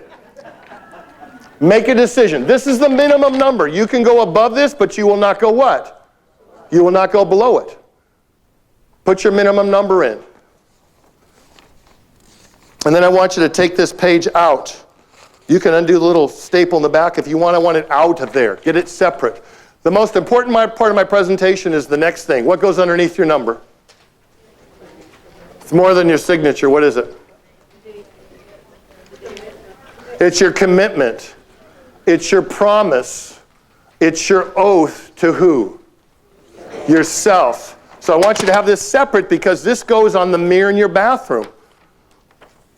Make a decision. This is the minimum number. You can go above this, but you will not go what? You will not go below it. Put your minimum number in. And then I want you to take this page out. You can undo the little staple in the back if you want. I want it out of there. Get it separate. The most important part of my presentation is the next thing. What goes underneath your number? It's more than your signature. What is it? It's your commitment. It's your promise. It's your oath to who? Yourself. So I want you to have this separate because this goes on the mirror in your bathroom.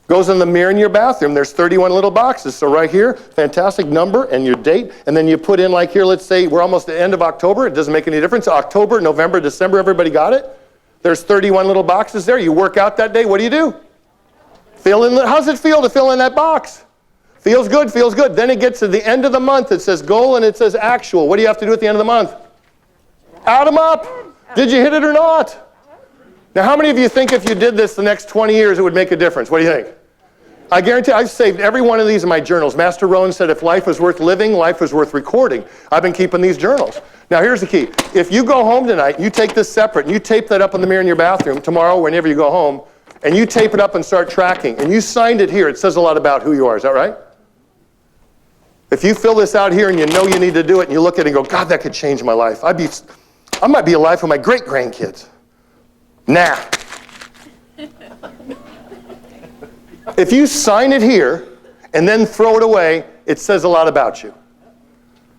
Goes on the mirror in your bathroom. There's 31 little boxes. So right here, fantastic number and your date. And then you put in like here, let's say we're almost at the end of October. It doesn't make any difference. October, November, December, everybody got it? There's 31 little boxes there. You work out that day. What do? Fill in. How's it feel to fill in that box? Feels good, feels good. Then it gets to the end of the month. It says goal and it says actual. What do you have to do at the end of the month? Add them up. Did you hit it or not? Now, how many of you think if you did this the next 20 years, it would make a difference? What do you think? I guarantee I've saved every one of these in my journals. Master Rowan said if life was worth living, life was worth recording. I've been keeping these journals. Now, here's the key. If you go home tonight, you take this separate, and you tape that up on the mirror in your bathroom tomorrow, whenever you go home, and you tape it up and start tracking, and you signed it here, it says a lot about who you are. Is that right? If you fill this out here and you know you need to do it, and you look at it and go, God, that could change my life. I might be alive for my great-grandkids. Nah. If you sign it here and then throw it away, it says a lot about you.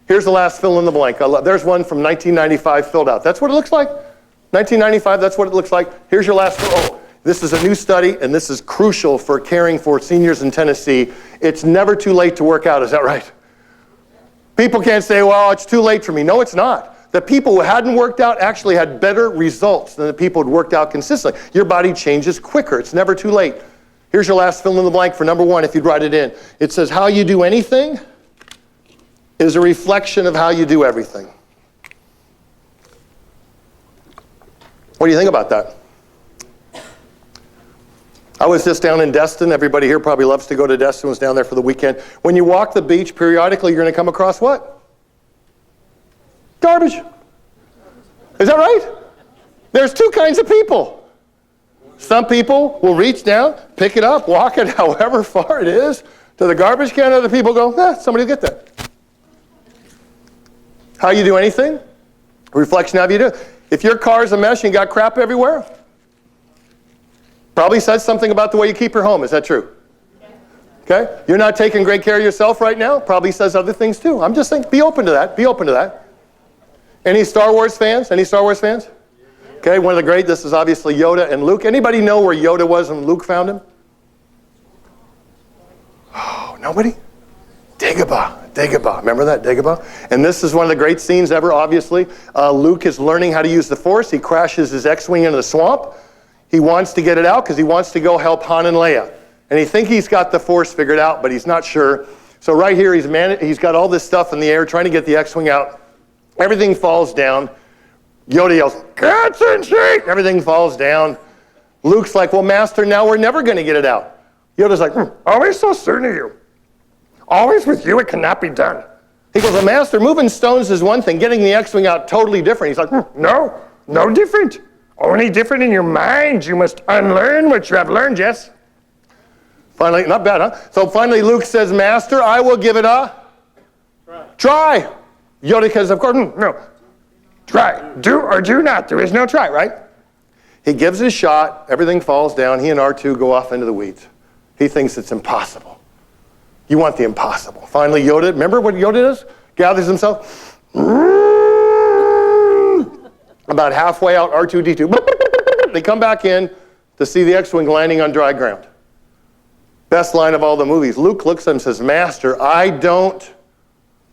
Here's the last fill in the blank. There's one from 1995 filled out. That's what it looks like. 1995, that's what it looks like. Here's your last fill. Oh, this is a new study, and this is crucial for caring for seniors in Tennessee. It's never too late to work out. Is that right? People can't say, well, it's too late for me. No, it's not. The people who hadn't worked out actually had better results than the people who had worked out consistently. Your body changes quicker. It's never too late. Here's your last fill in the blank for number one, if you'd write it in. It says, how you do anything is a reflection of how you do everything. What do you think about that? I was just down in Destin. Everybody here probably loves to go to Destin. Was down there for the weekend. When you walk the beach, periodically you're going to come across what? Garbage. Is that right? There's two kinds of people. Some people will reach down, pick it up, walk it however far it is to the garbage can. Other people go, somebody will get that. How you do anything, a reflection of how you do. If your car's a mess and you got crap everywhere, probably says something about the way you keep your home. Is that true? Okay? You're not taking great care of yourself right now, probably says other things too. I'm just saying, be open to that. Be open to that. Any Star Wars fans? Any Star Wars fans? Okay, one of the great, this is obviously Yoda and Luke. Anybody know where Yoda was when Luke found him? Oh, nobody? Dagobah. Remember that, Dagobah? And this is one of the great scenes ever, obviously. Luke is learning how to use the Force. He crashes his X-Wing into the swamp. He wants to get it out because he wants to go help Han and Leia. And he thinks he's got the Force figured out, but he's not sure. So right here, he's got all this stuff in the air trying to get the X-Wing out. Everything falls down. Yoda yells, "Cats and sheep!" Everything falls down. Luke's like, well, Master, now we're never going to get it out. Yoda's like, always so certain of you. Always with you, it cannot be done. He goes, well, Master, moving stones is one thing. Getting the X-Wing out, totally different. He's like, no different. Only different in your mind. You must unlearn what you have learned, yes? Finally, not bad, huh? So finally Luke says, Master, I will give it a try. Yoda says, of course, no. Try. Do or do not. There is no try, right? He gives his shot. Everything falls down. He and R2 go off into the weeds. He thinks it's impossible. You want the impossible. Finally, Yoda, remember what Yoda does? Gathers himself. About halfway out, R2-D2. They come back in to see the X-Wing landing on dry ground. Best line of all the movies. Luke looks at him and says, Master, I don't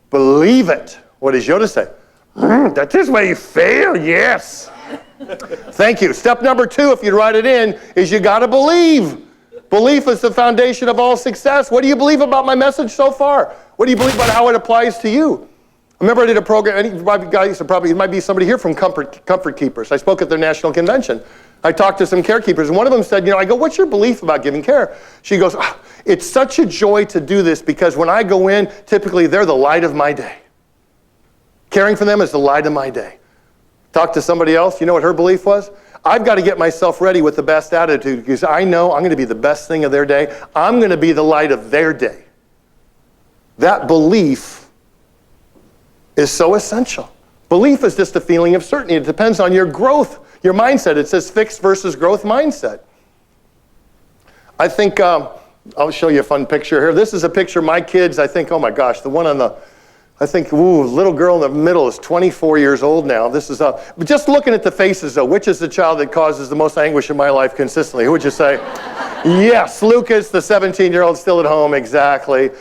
believe it. What does Yoda say? That is where you fail, yes. Thank you. Step number 2, if you write it in, is you got to believe. Belief is the foundation of all success. What do you believe about my message so far? What do you believe about how it applies to you? I remember I did a program, it might be somebody here from Comfort Keepers. I spoke at their national convention. I talked to some carekeepers, and one of them said, I go, what's your belief about giving care? She goes, it's such a joy to do this because when I go in, typically they're the light of my day. Caring for them is the light of my day. Talk to somebody else, you know what her belief was? I've got to get myself ready with the best attitude because I know I'm going to be the best thing of their day. I'm going to be the light of their day. That belief is so essential. Belief is just a feeling of certainty. It depends on your growth, your mindset. It says fixed versus growth mindset. I think, I'll show you a fun picture here. This is a picture of my kids. I think, oh my gosh, the one on the I think, ooh, little girl in the middle is 24 years old now. This is but just looking at the faces, though, which is the child that causes the most anguish in my life consistently? Who would you say? Yes, Lucas, the 17-year-old still at home, exactly.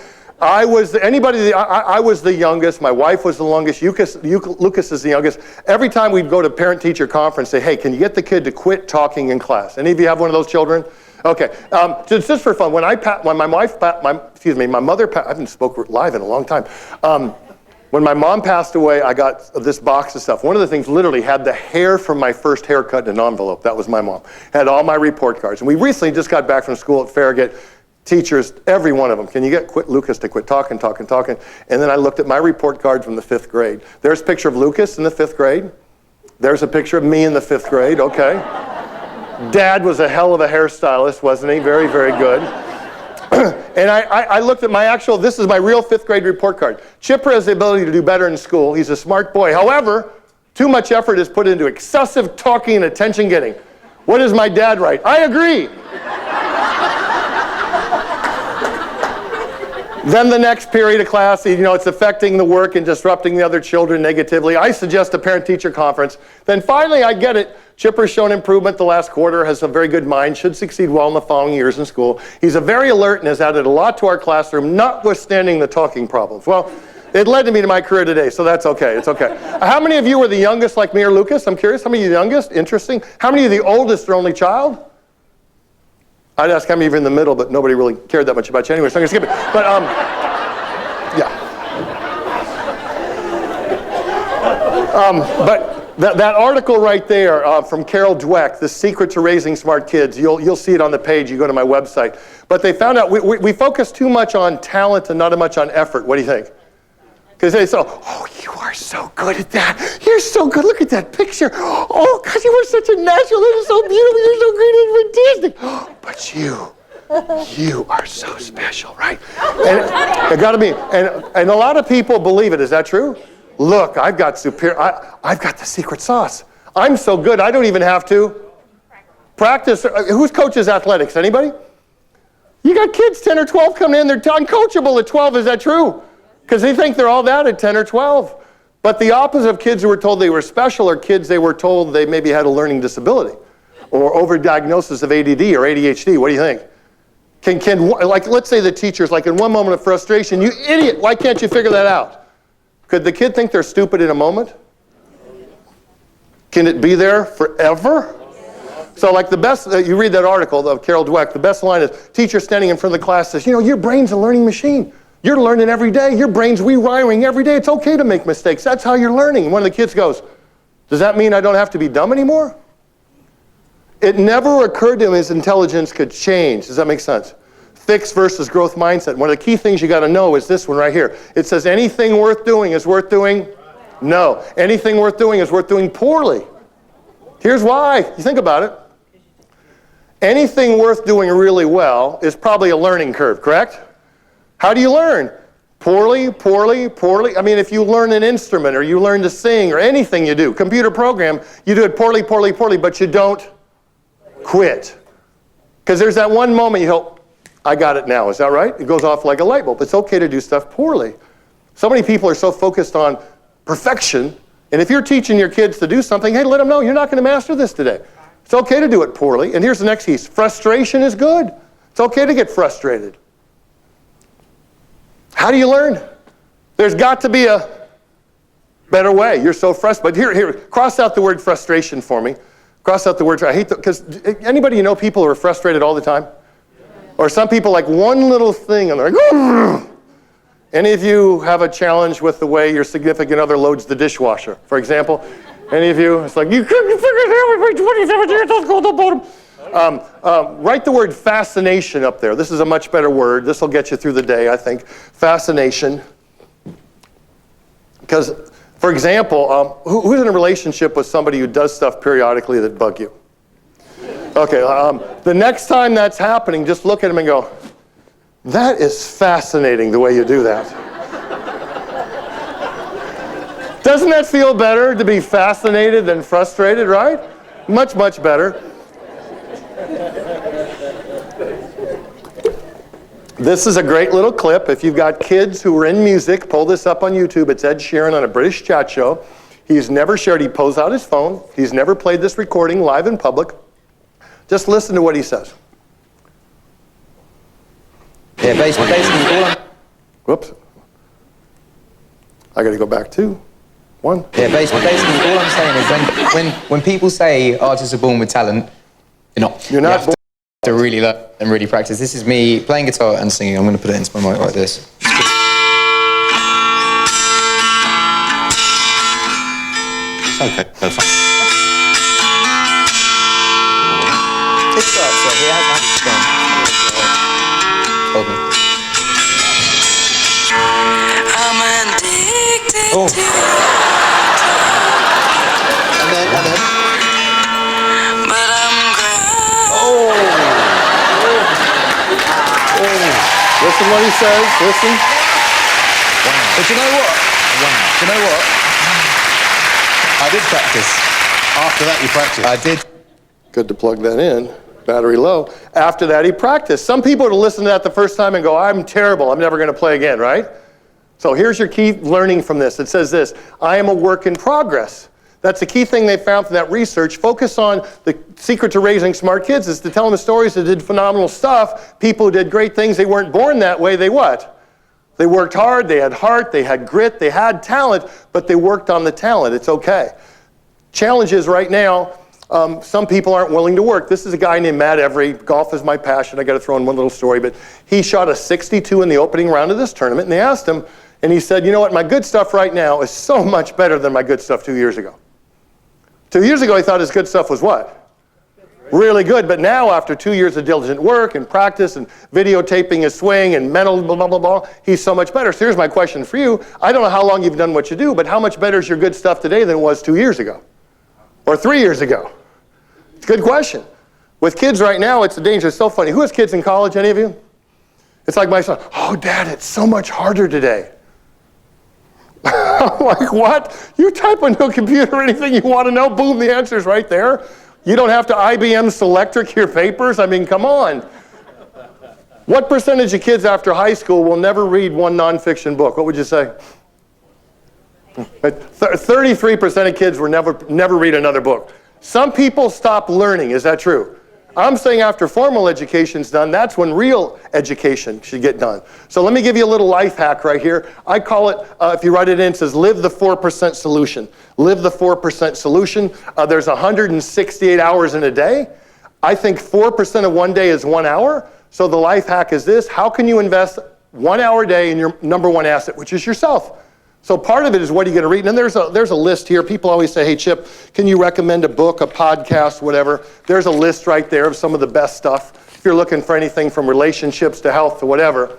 I was the youngest. My wife was the longest. Lucas is the youngest. Every time we'd go to parent-teacher conference, say, hey, can you get the kid to quit talking in class? Any of you have one of those children? Okay, just for fun, when my mother, I haven't spoken live in a long time. When my mom passed away, I got this box of stuff. One of the things literally had the hair from my first haircut in an envelope. That was my mom. Had all my report cards. And we recently just got back from school at Farragut. Teachers, every one of them, can you get Lucas to quit talking? And then I looked at my report cards from the 5th grade. There's a picture of Lucas in the 5th grade. There's a picture of me in the 5th grade, okay. Dad was a hell of a hairstylist, wasn't he? Very, very good. And I looked at this is my real 5th grade report card. Chipper has the ability to do better in school. He's a smart boy. However, too much effort is put into excessive talking and attention getting. What does my dad write? I agree. Then the next period of class, it's affecting the work and disrupting the other children negatively. I suggest a parent-teacher conference. Then finally, I get it. Chipper's shown improvement the last quarter, has a very good mind, should succeed well in the following years in school. He's very alert and has added a lot to our classroom, notwithstanding the talking problems. Well, it led me to my career today, so that's okay. It's okay. How many of you were the youngest like me or Lucas? I'm curious. How many of you are the youngest? Interesting. How many of you are the oldest or only child? I'd ask how many of you are in the middle, but nobody really cared that much about you anyway, so I'm going to skip it. But, yeah. But that article right there from Carol Dweck, The Secret to Raising Smart Kids, you'll see it on the page. You go to my website. But they found out we focus too much on talent and not much on effort. What do you think? Because they say, oh, you are so good at that. You're so good. Look at that picture. Oh, God, you were such a natural. It is so beautiful. You're so great and fantastic. But you are so special, right? And it got to be. And a lot of people believe it. Is that true? Look, I've got the secret sauce. I'm so good, I don't even have to practice. Who's coaches athletics? Anybody? You got kids 10 or 12 coming in. They're uncoachable at 12. Is that true? Because they think they're all that at 10 or 12. But the opposite of kids who were told they were special are kids they were told they maybe had a learning disability or overdiagnosis of ADD or ADHD. What do you think? Like, let's say the teacher's like, in one moment of frustration, you idiot, why can't you figure that out? Could the kid think they're stupid in a moment? Can it be there forever? So like the best, you read that article of Carol Dweck, the best line is, teacher standing in front of the class says, your brain's a learning machine. You're learning every day. Your brain's rewiring every day. It's okay to make mistakes. That's how you're learning. And one of the kids goes, does that mean I don't have to be dumb anymore? It never occurred to him his intelligence could change. Does that make sense? Fixed versus growth mindset. One of the key things you got to know is this one right here. It says anything worth doing is worth doing? No. Anything worth doing is worth doing poorly. Here's why. You think about it. Anything worth doing really well is probably a learning curve, correct? How do you learn? Poorly, poorly, poorly. I mean, if you learn an instrument or you learn to sing or anything you do, computer program, you do it poorly, poorly, poorly, but you don't quit. Because there's that one moment you go, I got it now. Is that right? It goes off like a light bulb. It's okay to do stuff poorly. So many people are so focused on perfection. And if you're teaching your kids to do something, hey, let them know you're not going to master this today. It's okay to do it poorly. And here's the next piece. Frustration is good. It's okay to get frustrated. How do you learn? There's got to be a better way. You're so frustrated. But here, cross out the word frustration for me. Cross out the word, I hate because anybody people who are frustrated all the time? Or some people like one little thing and they're like, "Ugh." Any of you have a challenge with the way your significant other loads the dishwasher, for example? Any of you? It's like, you couldn't figure it out for 27 years, let's go to the bottom. Write the word fascination up there. This is a much better word. This will get you through the day, I think. Fascination. Because, for example, who's in a relationship with somebody who does stuff periodically that bug you? Okay, the next time that's happening, just look at him and go, that is fascinating the way you do that. Doesn't that feel better to be fascinated than frustrated, right? Much, much better. This is a great little clip. If you've got kids who are in music, pull this up on YouTube. It's Ed Sheeran on a British chat show. He's never shared. He pulls out his phone. He's never played this recording live in public. Just listen to what he says. Yeah, basically all I'm... Whoops. I got to go back to one. Yeah, basically all I'm saying is when people say artists are born with talent, you're not. You're not born. To really learn and really practice. This is me playing guitar and singing. I'm going to put it into my mic like this. It Okay, go fine. It starts so he has that Hold me. I'm addicted Oh. to And then. but I'm grounded. Listen what he says. Listen. But you know what? Do you know what? I did practice. After that, you practice. I did. Good to plug that in. Battery low. After that, he practiced. Some people would listen to that the first time and go, I'm terrible. I'm never going to play again, right? So here's your key learning from this. It says this: I am a work in progress. That's the key thing they found from that research. Focus on the secret to raising smart kids is to tell them the stories that did phenomenal stuff. People who did great things, they weren't born that way. They what? They worked hard, they had heart, they had grit, they had talent, but they worked on the talent. It's okay. Challenge is right now, some people aren't willing to work. This is a guy named Matt Every. Golf is my passion. I got to throw in one little story, but he shot a 62 in the opening round of this tournament, and they asked him, and he said, you know what, my good stuff right now is so much better than my good stuff 2 years ago. 2 years ago, he thought his good stuff was what? Really good, but now after 2 years of diligent work and practice and videotaping his swing and mental blah, blah, blah, blah, he's so much better. So here's my question for you. I don't know how long you've done what you do, but how much better is your good stuff today than it was 2 years ago? Or 3 years ago? It's a good question. With kids right now, it's a danger. It's so funny. Who has kids in college, any of you? It's like my son, oh, Dad, it's so much harder today. I'm like, what? You type into a computer anything you want to know, boom, the answer's right there. You don't have to IBM Selectric your papers. I mean, come on. What percentage of kids after high school will never read one nonfiction book? What would you say? 33% of kids will never read another book. Some people stop learning. Is that true? I'm saying after formal education's done, that's when real education should get done. So let me give you a little life hack right here. I call it, if you write it in, it says live the 4% solution. Live the 4% solution. There's 168 hours in a day. I think 4% of one day is 1 hour. So the life hack is this: how can you invest 1 hour a day in your number one asset, which is yourself? So part of it is what are you going to read? And there's a list here. People always say, hey, Chip, can you recommend a book, a podcast, whatever? There's a list right there of some of the best stuff if you're looking for anything from relationships to health to whatever.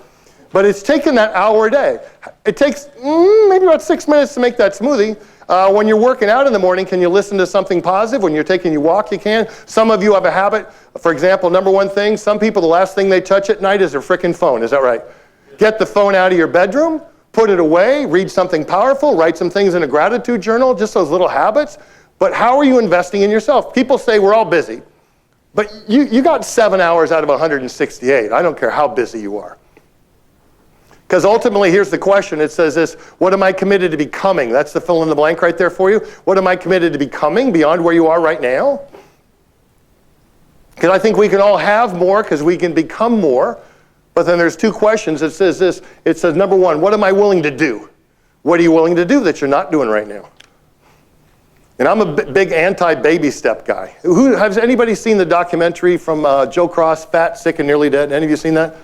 But it's taken that hour a day. It takes maybe about 6 minutes to make that smoothie. When you're working out in the morning, can you listen to something positive? When you're taking your walk, you can. Some of you have a habit. For example, number one thing, some people, the last thing they touch at night is their frickin' phone. Is that right? Get the phone out of your bedroom. Put it away, read something powerful, write some things in a gratitude journal, just those little habits. But how are you investing in yourself? People say we're all busy, but you got 7 hours out of 168. I don't care how busy you are. Because ultimately, here's the question. It says this: what am I committed to becoming? That's the fill in the blank right there for you. What am I committed to becoming beyond where you are right now? Because I think we can all have more because we can become more. But then there's two questions. It says this. It says, number one, what am I willing to do? What are you willing to do that you're not doing right now? And I'm a big anti-baby step guy. Has anybody seen the documentary from Joe Cross, Fat, Sick, and Nearly Dead? Any of you seen that?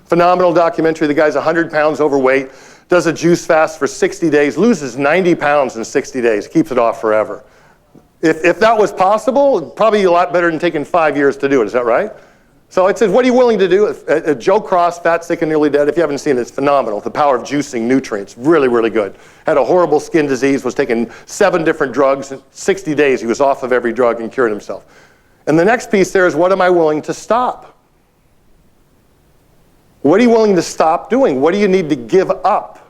Phenomenal documentary. The guy's 100 pounds overweight, does a juice fast for 60 days, loses 90 pounds in 60 days, keeps it off forever. If that was possible, it'd probably be a lot better than taking 5 years to do it. Is that right? So it says, what are you willing to do? Joe Cross, Fat, Sick, and Nearly Dead. If you haven't seen it, it's phenomenal. The power of juicing nutrients. Really, really good. Had a horrible skin disease, was taking 7 different drugs. In 60 days, he was off of every drug and cured himself. And the next piece there is, what am I willing to stop? What are you willing to stop doing? What do you need to give up?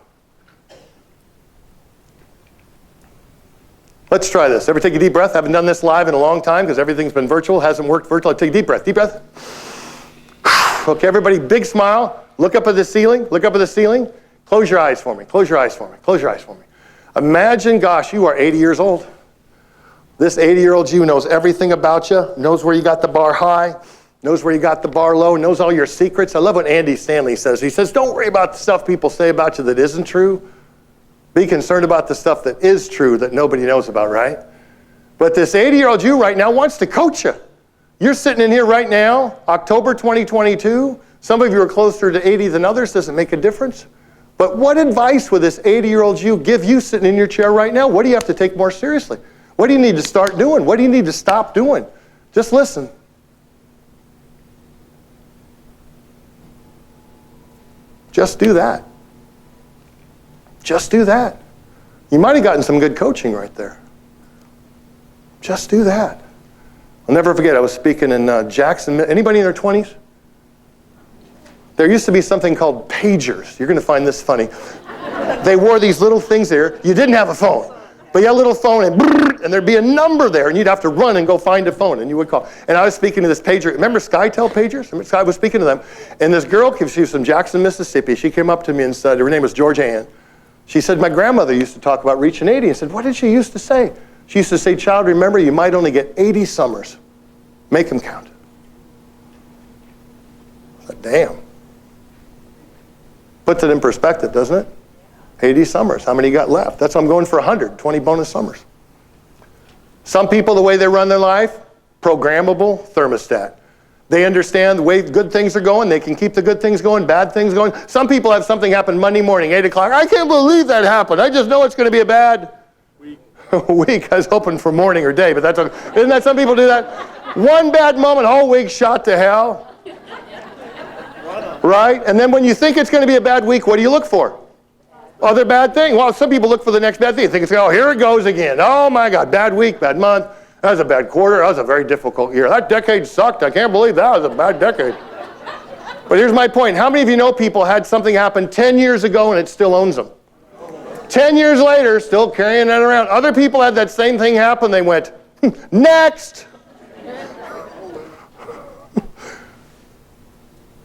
Let's try this. Ever take a deep breath? Haven't done this live in a long time because everything's been virtual. Hasn't worked virtual. Take a deep breath. Deep breath. Okay, everybody, big smile. Look up at the ceiling. Look up at the ceiling. Close your eyes for me. Close your eyes for me. Close your eyes for me. Imagine, gosh, you are 80 years old. This 80-year-old you knows everything about you, knows where you got the bar high, knows where you got the bar low, knows all your secrets. I love what Andy Stanley says. He says, don't worry about the stuff people say about you that isn't true. Be concerned about the stuff that is true that nobody knows about, right? But this 80-year-old you right now wants to coach you. You're sitting in here right now, October 2022. Some of you are closer to 80 than others. Doesn't make a difference. But what advice would this 80-year-old you give you sitting in your chair right now? What do you have to take more seriously? What do you need to start doing? What do you need to stop doing? Just listen. Just do that. Just do that. You might have gotten some good coaching right there. Just do that. I'll never forget, I was speaking in Jackson. Anybody in their 20s? There used to be something called pagers. You're going to find this funny. They wore these little things there. You didn't have a phone, but you had a little phone, and there'd be a number there, and you'd have to run and go find a phone, and you would call. And I was speaking to this pager. Remember SkyTel pagers? I was speaking to them, and this girl, she was from Jackson, Mississippi. She came up to me and said, her name was Georgia Ann. She said, my grandmother used to talk about reaching 80. I said, what did she used to say? She used to say, child, remember, you might only get 80 summers. Make them count. I said, damn. Puts it in perspective, doesn't it? 80 summers. How many you got left? That's why I'm going for 120 bonus summers. Some people, the way they run their life, programmable thermostat. They understand the way good things are going. They can keep the good things going, bad things going. Some people have something happen Monday morning, 8 o'clock. I can't believe that happened. I just know it's going to be a bad week. I was hoping for morning or day, but that's okay. Isn't that some people do that? One bad moment, whole week shot to hell. Right? And then when you think it's going to be a bad week, what do you look for? Other bad thing. Well, some people look for the next bad thing. You think it's, oh, here it goes again. Oh my God, bad week, bad month. That was a bad quarter. That was a very difficult year. That decade sucked. I can't believe that was a bad decade. But here's my point. How many of you know people had something happen 10 years ago and it still owns them? 10 years later, still carrying that around. Other people had that same thing happen. They went, next.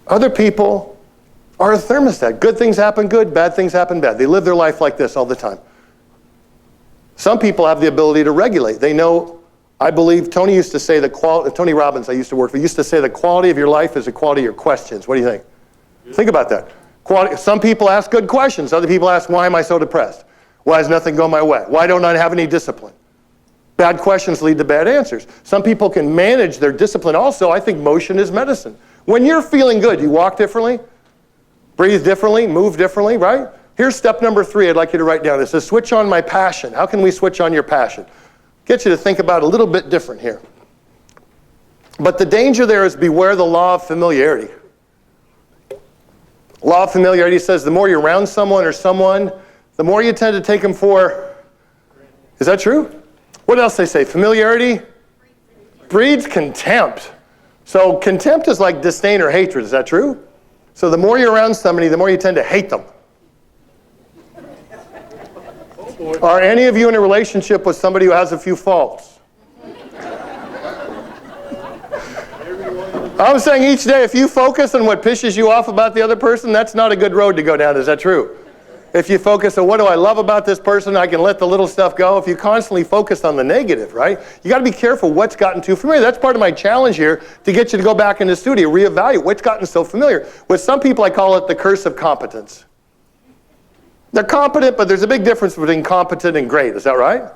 Other people are a thermostat. Good things happen good, bad things happen bad. They live their life like this all the time. Some people have the ability to regulate. They know, I believe, Tony used to say Tony Robbins, I used to work for, used to say the quality of your life is the quality of your questions. What do you think? Think about that. Some people ask good questions. Other people ask, why am I so depressed? Why is nothing going my way? Why don't I have any discipline? Bad questions lead to bad answers. Some people can manage their discipline also. I think motion is medicine. When you're feeling good, you walk differently, breathe differently, move differently, right? Here's step number 3 I'd like you to write down. It says, switch on my passion. How can we switch on your passion? Get you to think about it a little bit different here. But the danger there is beware the law of familiarity. Law of familiarity says the more you're around someone or someone, the more you tend to take them for, is that true? What else they say? Familiarity breeds contempt. So contempt is like disdain or hatred, is that true? So the more you're around somebody, the more you tend to hate them. Are any of you in a relationship with somebody who has a few faults? I'm saying each day, if you focus on what pisses you off about the other person, that's not a good road to go down, is that true? If you focus on what do I love about this person, I can let the little stuff go. If you constantly focus on the negative, right? You got to be careful what's gotten too familiar. That's part of my challenge here to get you to go back in the studio, reevaluate what's gotten so familiar. With some people, I call it the curse of competence. They're competent, but there's a big difference between competent and great. Is that right?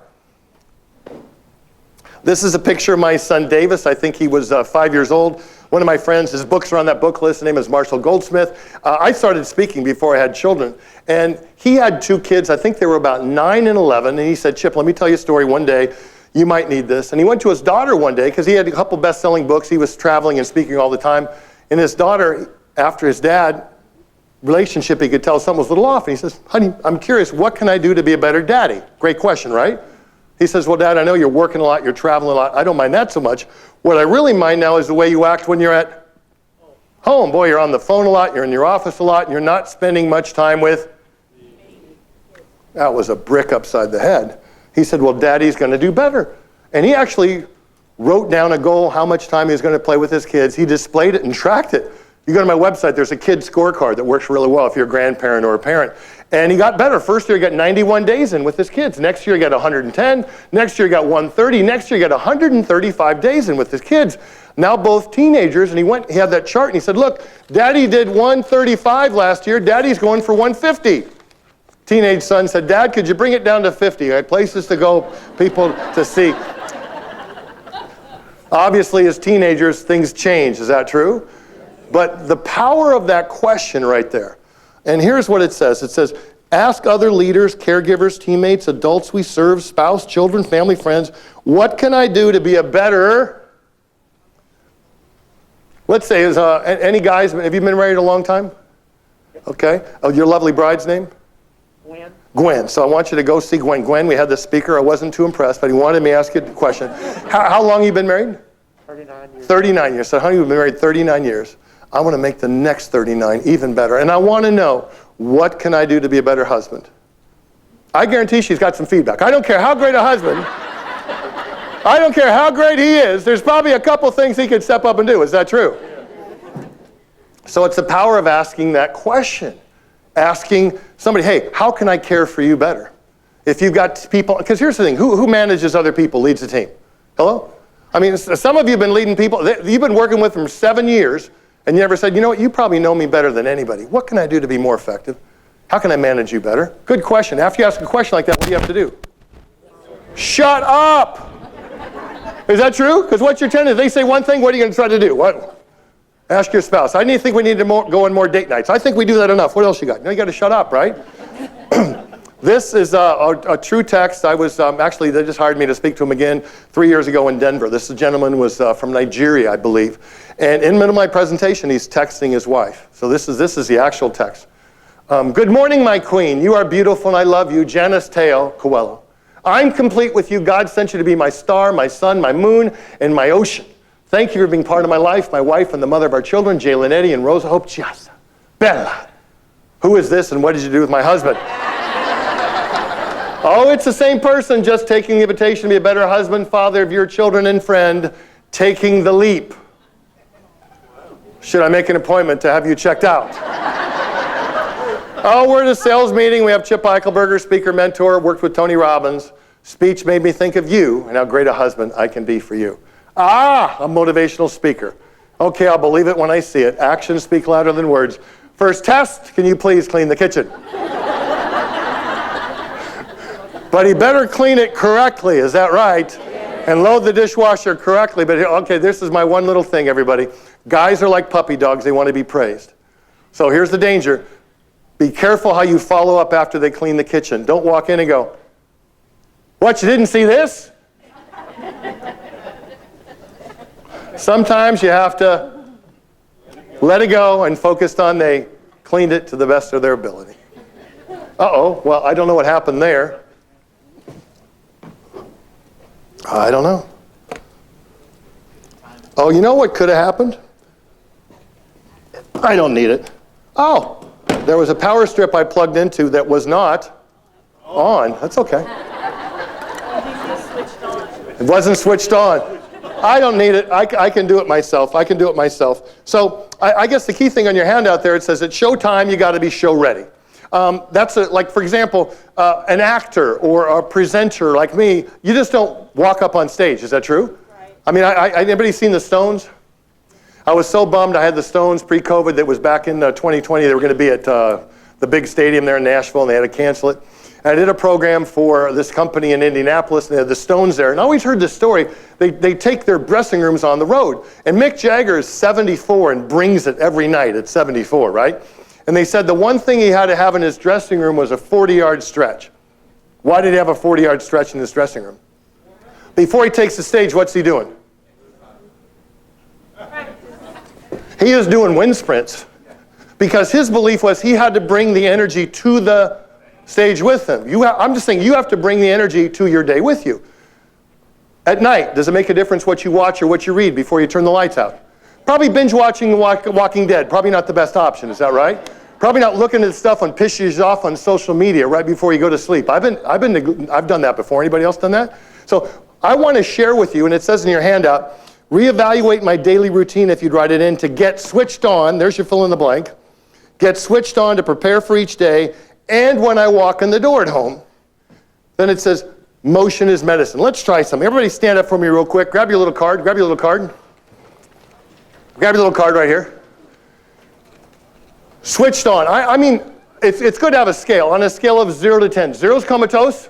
This is a picture of my son Davis. I think he was 5 years old. One of my friends, his books are on that book list. His name is Marshall Goldsmith. I started speaking before I had children. And he had 2 kids. I think they were about 9 and 11. And he said, Chip, let me tell you a story one day. You might need this. And he went to his daughter one day because he had a couple best-selling books. He was traveling and speaking all the time. And his daughter, after his dad relationship, he could tell something was a little off. And he says, honey, I'm curious, what can I do to be a better daddy? Great question, right? He says, well, Dad, I know you're working a lot, you're traveling a lot. I don't mind that so much. What I really mind now is the way you act when you're at home. Boy, you're on the phone a lot, you're in your office a lot, and you're not spending much time with. That was a brick upside the head. He said, well, Daddy's going to do better. And he actually wrote down a goal, how much time he was going to play with his kids. He displayed it and tracked it. You go to my website, there's a kid scorecard that works really well if you're a grandparent or a parent. And he got better. First year, he got 91 days in with his kids. Next year, he got 110. Next year, he got 130. Next year, he got 135 days in with his kids. Now both teenagers, and he had that chart, and he said, look, Daddy did 135 last year. Daddy's going for 150. Teenage son said, Dad, could you bring it down to 50? I had places to go, people to see. Obviously, as teenagers, things change. Is that true? But the power of that question right there, and here's what it says. It says, ask other leaders, caregivers, teammates, adults we serve, spouse, children, family, friends, what can I do to be a better, let's say, any guys, have you been married a long time? Okay. Oh, your lovely bride's name? Gwen. Gwen. So I want you to go see Gwen. Gwen, we had the speaker. I wasn't too impressed, but he wanted me to ask you a question. How long have you been married? 39 years. 39 years. So honey, we've been married 39 years. I want to make the next 39 even better. And I want to know, what can I do to be a better husband? I guarantee she's got some feedback. I don't care how great a husband, I don't care how great he is, there's probably a couple things he could step up and do. Is that true? So it's the power of asking that question. Asking somebody, hey, how can I care for you better? If you've got people, because here's the thing, who manages other people, leads a team? Hello? I mean, some of you have been leading people, you've been working with them for 7 years, and you never said, you know what, you probably know me better than anybody. What can I do to be more effective? How can I manage you better? Good question. After you ask a question like that, what do you have to do? Shut up! Is that true? Because what's your tendency? They say one thing, what are you going to try to do? What? Ask your spouse. I think we need to go on more date nights. I think we do that enough. What else you got? No, you got to shut up, right? This is a true text. I was actually, they just hired me to speak to him again 3 years ago in Denver. This gentleman was from Nigeria, I believe. And in the middle of my presentation, he's texting his wife. So this is the actual text. Good morning, my queen. You are beautiful and I love you. Janice Teo Coelho. I'm complete with you. God sent you to be my star, my sun, my moon, and my ocean. Thank you for being part of my life, my wife, and the mother of our children, Jalen Eddie and Rosa Hope Chiasa. Bella. Who is this and what did you do with my husband? Oh, it's the same person, just taking the invitation to be a better husband, father of your children, and friend, taking the leap. Should I make an appointment to have you checked out? Oh, we're at a sales meeting. We have Chip Eichelberger, speaker, mentor, worked with Tony Robbins. Speech made me think of you and how great a husband I can be for you. Ah, a motivational speaker. Okay, I'll believe it when I see it. Actions speak louder than words. First test, can you please clean the kitchen? But he better clean it correctly, is that right? And load the dishwasher correctly. But okay, this is my one little thing, everybody. Guys are like puppy dogs, they want to be praised. So here's the danger. Be careful how you follow up after they clean the kitchen. Don't walk in and go, what, you didn't see this? Sometimes you have to let it go and focus on they cleaned it to the best of their ability. Uh-oh, well, I don't know what happened there. I don't know. Oh, you know what could have happened? I don't need it. Oh, there was a power strip I plugged into that was not on. That's okay. It wasn't switched on. I don't need it. I can do it myself. I can do it myself. So I guess the key thing on your handout there, it says at showtime, you got to be show ready. That's like, for example, an actor or a presenter like me, you just don't walk up on stage. Is that true? Right. I mean, anybody seen the Stones? I was so bummed I had the Stones pre-COVID that was back in 2020. They were going to be at the big stadium there in Nashville, and they had to cancel it. And I did a program for this company in Indianapolis, and they had the Stones there. And I always heard this story. They take their dressing rooms on the road. And Mick Jagger is 74 and brings it every night at 74, right? And they said the one thing he had to have in his dressing room was a 40-yard stretch. Why did he have a 40-yard stretch in his dressing room? Before he takes the stage, what's he doing? He is doing wind sprints. Because his belief was he had to bring the energy to the stage with him. I'm just saying, you have to bring the energy to your day with you. At night, does it make a difference what you watch or what you read before you turn the lights out? Probably binge watching The Walking Dead. Probably not the best option, is that right? Probably not looking at stuff and pisses you off on social media right before you go to sleep. I've done that before. Anybody else done that? So I want to share with you, and it says in your handout, reevaluate my daily routine, if you'd write it in, to get switched on. There's your fill in the blank. Get switched on to prepare for each day, and when I walk in the door at home. Then it says, motion is medicine. Let's try something. Everybody stand up for me real quick. Grab your little card. Grab your little card. Grab your little card right here. Switched on. I mean, it's good to have a scale. On a scale of 0 to 10. 0 is comatose.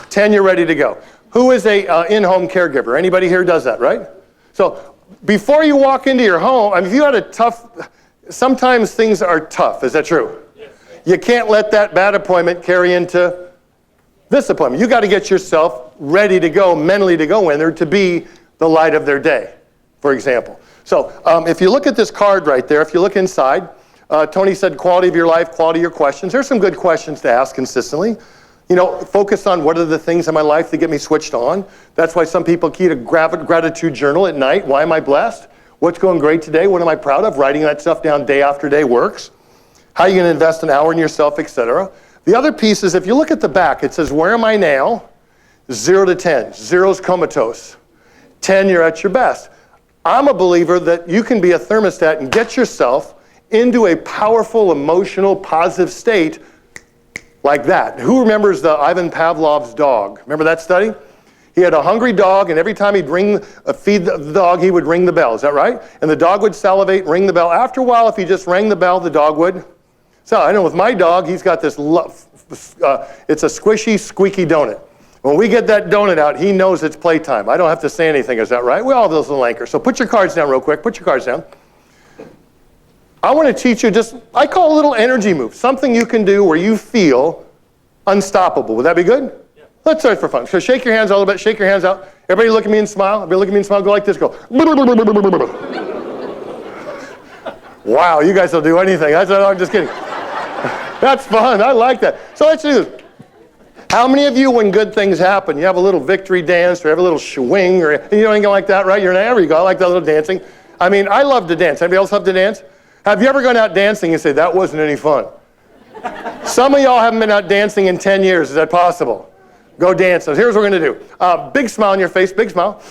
10, you're ready to go. Who is a in-home caregiver? Anybody here does that, right? So before you walk into your home, I mean, if you had a tough, sometimes things are tough. Is that true? Yes. You can't let that bad appointment carry into this appointment. You got to get yourself ready to go, mentally to go in there to be the light of their day, for example. So if you look at this card right there, if you look inside, Tony said quality of your life, quality of your questions. There's some good questions to ask consistently. You know, focus on what are the things in my life that get me switched on. That's why some people keep a gratitude journal at night. Why am I blessed? What's going great today? What am I proud of? Writing that stuff down day after day works. How are you going to invest an hour in yourself, etc. The other piece is, if you look at the back, it says, where am I now? 0 to 10. 0 is comatose. 10, you're at your best. I'm a believer that you can be a thermostat and get yourself into a powerful, emotional, positive state like that. Who remembers the Ivan Pavlov's dog? Remember that study? He had a hungry dog, and every time he'd feed the dog, he would ring the bell. Is that right? And the dog would salivate, ring the bell. After a while, if he just rang the bell, the dog would. So I know with my dog, he's got this, it's a squishy, squeaky donut. When we get that donut out, he knows it's playtime. I don't have to say anything. Is that right? We all have those little anchors. So put your cards down real quick. Put your cards down. I want to teach you I call it a little energy move. Something you can do where you feel unstoppable. Would that be good? Yeah. Let's try it for fun. So shake your hands a little bit. Shake your hands out. Everybody look at me and smile. Everybody look at me and smile. Go like this. Go. Wow, you guys will do anything. I'm just kidding. That's fun. I like that. So let's do this. How many of you, when good things happen, you have a little victory dance or have a little swing or you know anything like that, right? There you go. I like that little dancing. I mean, I love to dance. Anybody else love to dance? Have you ever gone out dancing and say, that wasn't any fun? Some of y'all haven't been out dancing in 10 years. Is that possible? Go dance. So here's what we're going to do. Big smile on your face. Big smile.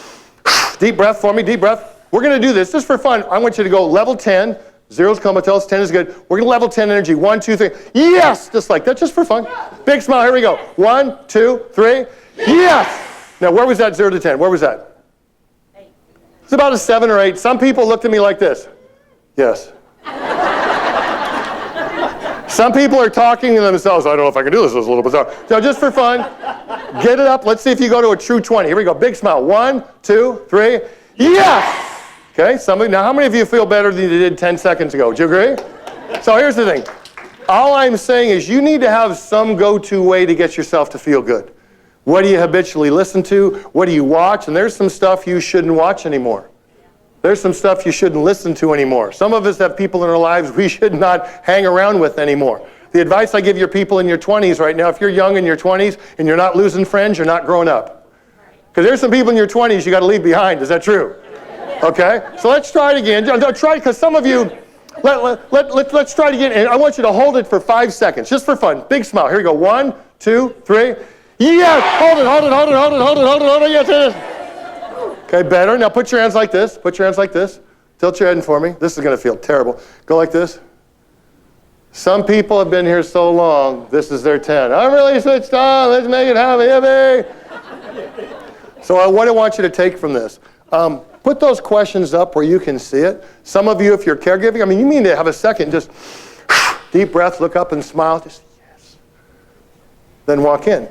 Deep breath for me. Deep breath. We're going to do this just for fun. I want you to go level 10. 0 is comatose. 10 is good. We're going to level 10 energy. 1, 2, 3. Yes! Just like that. Just for fun. Big smile. Here we go. 1, 2, 3. Yes! Now, where was that 0 to 10? Where was that? 8. It's about a 7 or 8. Some people looked at me like this. Yes. Some people are talking to themselves. I don't know if I can do this. This is a little bizarre. So just for fun, get it up. Let's see if you go to a true 20. Here we go. Big smile. 1, 2, 3. Yes! Okay. Now, how many of you feel better than you did 10 seconds ago? Do you agree? So here's the thing. All I'm saying is you need to have some go-to way to get yourself to feel good. What do you habitually listen to? What do you watch? And there's some stuff you shouldn't watch anymore. There's some stuff you shouldn't listen to anymore. Some of us have people in our lives we should not hang around with anymore. The advice I give your people in your 20s right now, if you're young in your 20s and you're not losing friends, you're not growing up. Because there's some people in your 20s you got to leave behind. Is that true? Okay? So let's try it again. Try it, because some of you, let's try it again. And I want you to hold it for 5 seconds, just for fun. Big smile. Here we go. 1, 2, 3. Yes! Hold it, hold it, hold it, hold it, hold it, hold it, hold it. Yes, it is. Okay, better. Now put your hands like this. Put your hands like this. Tilt your head in for me. This is going to feel terrible. Go like this. Some people have been here so long, this is their 10. I'm really switched on. Let's make it happy. So what I want you to take from this, put those questions up where you can see it. Some of you, if you're caregiving, I mean, you mean to have a second, just deep breath, look up and smile. Just yes. Then walk in.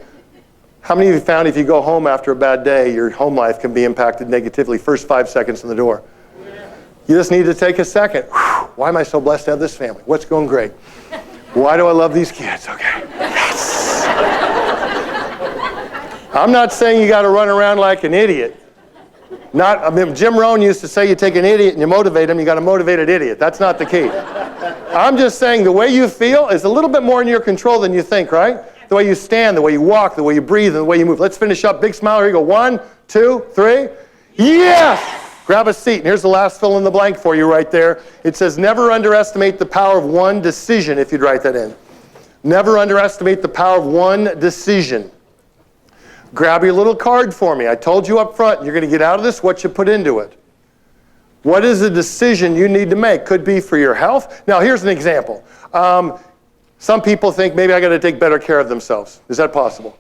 How many of you found if you go home after a bad day, your home life can be impacted negatively first 5 seconds in the door? You just need to take a second. Why am I so blessed to have this family? What's going great? Why do I love these kids? Okay. Yes. I'm not saying you got to run around like an idiot. Jim Rohn used to say you take an idiot and you motivate him, you got a motivated idiot. That's not the key. I'm just saying the way you feel is a little bit more in your control than you think, right? The way you stand, the way you walk, the way you breathe, and the way you move. Let's finish up. Big smile. Here you go. 1, 2, 3. Yes! Grab a seat. And here's the last fill in the blank for you right there. It says, never underestimate the power of one decision, if you'd write that in. Never underestimate the power of one decision. Grab your little card for me. I told you up front, you're going to get out of this what you put into it. What is the decision you need to make? Could be for your health. Now, here's an example. Some people think maybe I got to take better care of themselves. Is that possible?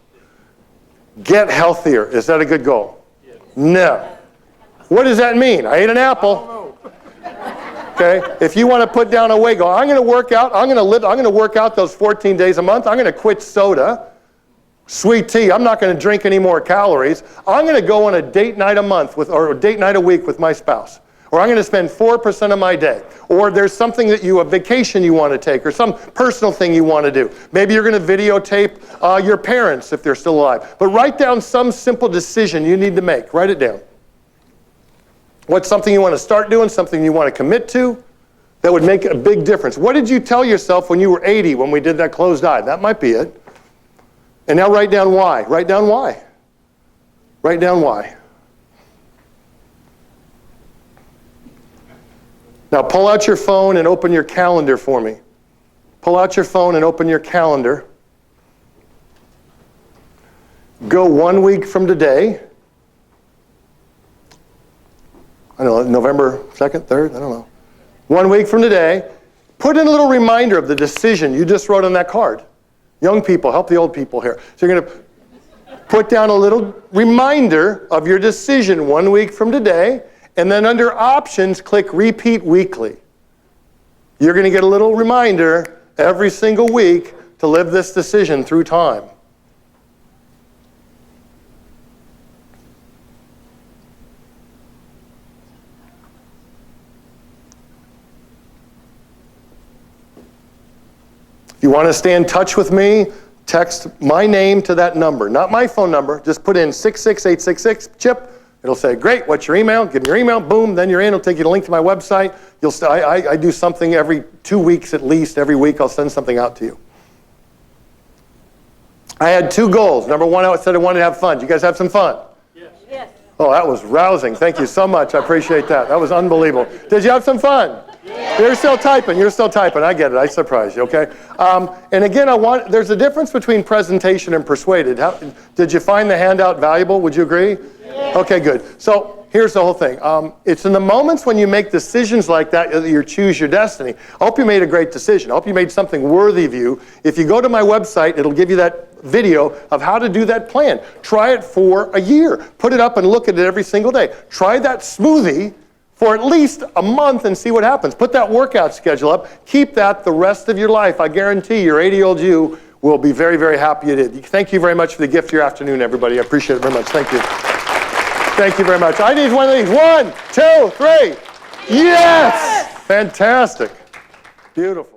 Get healthier. Is that a good goal? No. What does that mean? I ate an apple. Okay? If you want to put down a weight goal, I'm going to work out. I'm going to work out those 14 days a month. I'm going to quit soda, sweet tea. I'm not going to drink any more calories. I'm going to go on a date night a month or a date night a week with my spouse. Or I'm going to spend 4% of my day. Or there's something a vacation you want to take, or some personal thing you want to do. Maybe you're going to videotape your parents if they're still alive. But write down some simple decision you need to make. Write it down. What's something you want to start doing, something you want to commit to that would make a big difference? What did you tell yourself when you were 80 when we did that closed eye? That might be it. And now write down why. Write down why. Write down why. Now pull out your phone and open your calendar for me. Pull out your phone and open your calendar. Go 1 week from today. I don't know, November 2nd, 3rd, I don't know. 1 week from today, put in a little reminder of the decision you just wrote on that card. Young people, help the old people here. So you're going to put down a little reminder of your decision 1 week from today, and then under options, click repeat weekly. You're going to get a little reminder every single week to live this decision through time. If you want to stay in touch with me, text my name to that number. Not my phone number. Just put in 66866, Chip. It'll say, great, what's your email? Give me your email, boom, then you're in. It'll take you to a link to my website. I do something every 2 weeks at least. Every week I'll send something out to you. I had 2 goals. Number 1, I said I wanted to have fun. Did you guys have some fun? Yes. Oh, that was rousing. Thank you so much. I appreciate that. That was unbelievable. Did you have some fun? Yeah. You're still typing. You're still typing. I get it. I surprised you, okay? And again, there's a difference between presentation and persuaded. Did you find the handout valuable? Would you agree? Yeah. Okay, good. So here's the whole thing. It's in the moments when you make decisions like that you choose your destiny. I hope you made a great decision. I hope you made something worthy of you. If you go to my website, it'll give you that video of how to do that plan. Try it for a year. Put it up and look at it every single day. Try that smoothie for at least a month and see what happens. Put that workout schedule up. Keep that the rest of your life. I guarantee your 80-year-old you will be very, very happy you did. Thank you very much for the gift of your afternoon, everybody. I appreciate it very much. Thank you. Thank you very much. I need one of these. 1, 2, 3. Yes! Fantastic. Beautiful.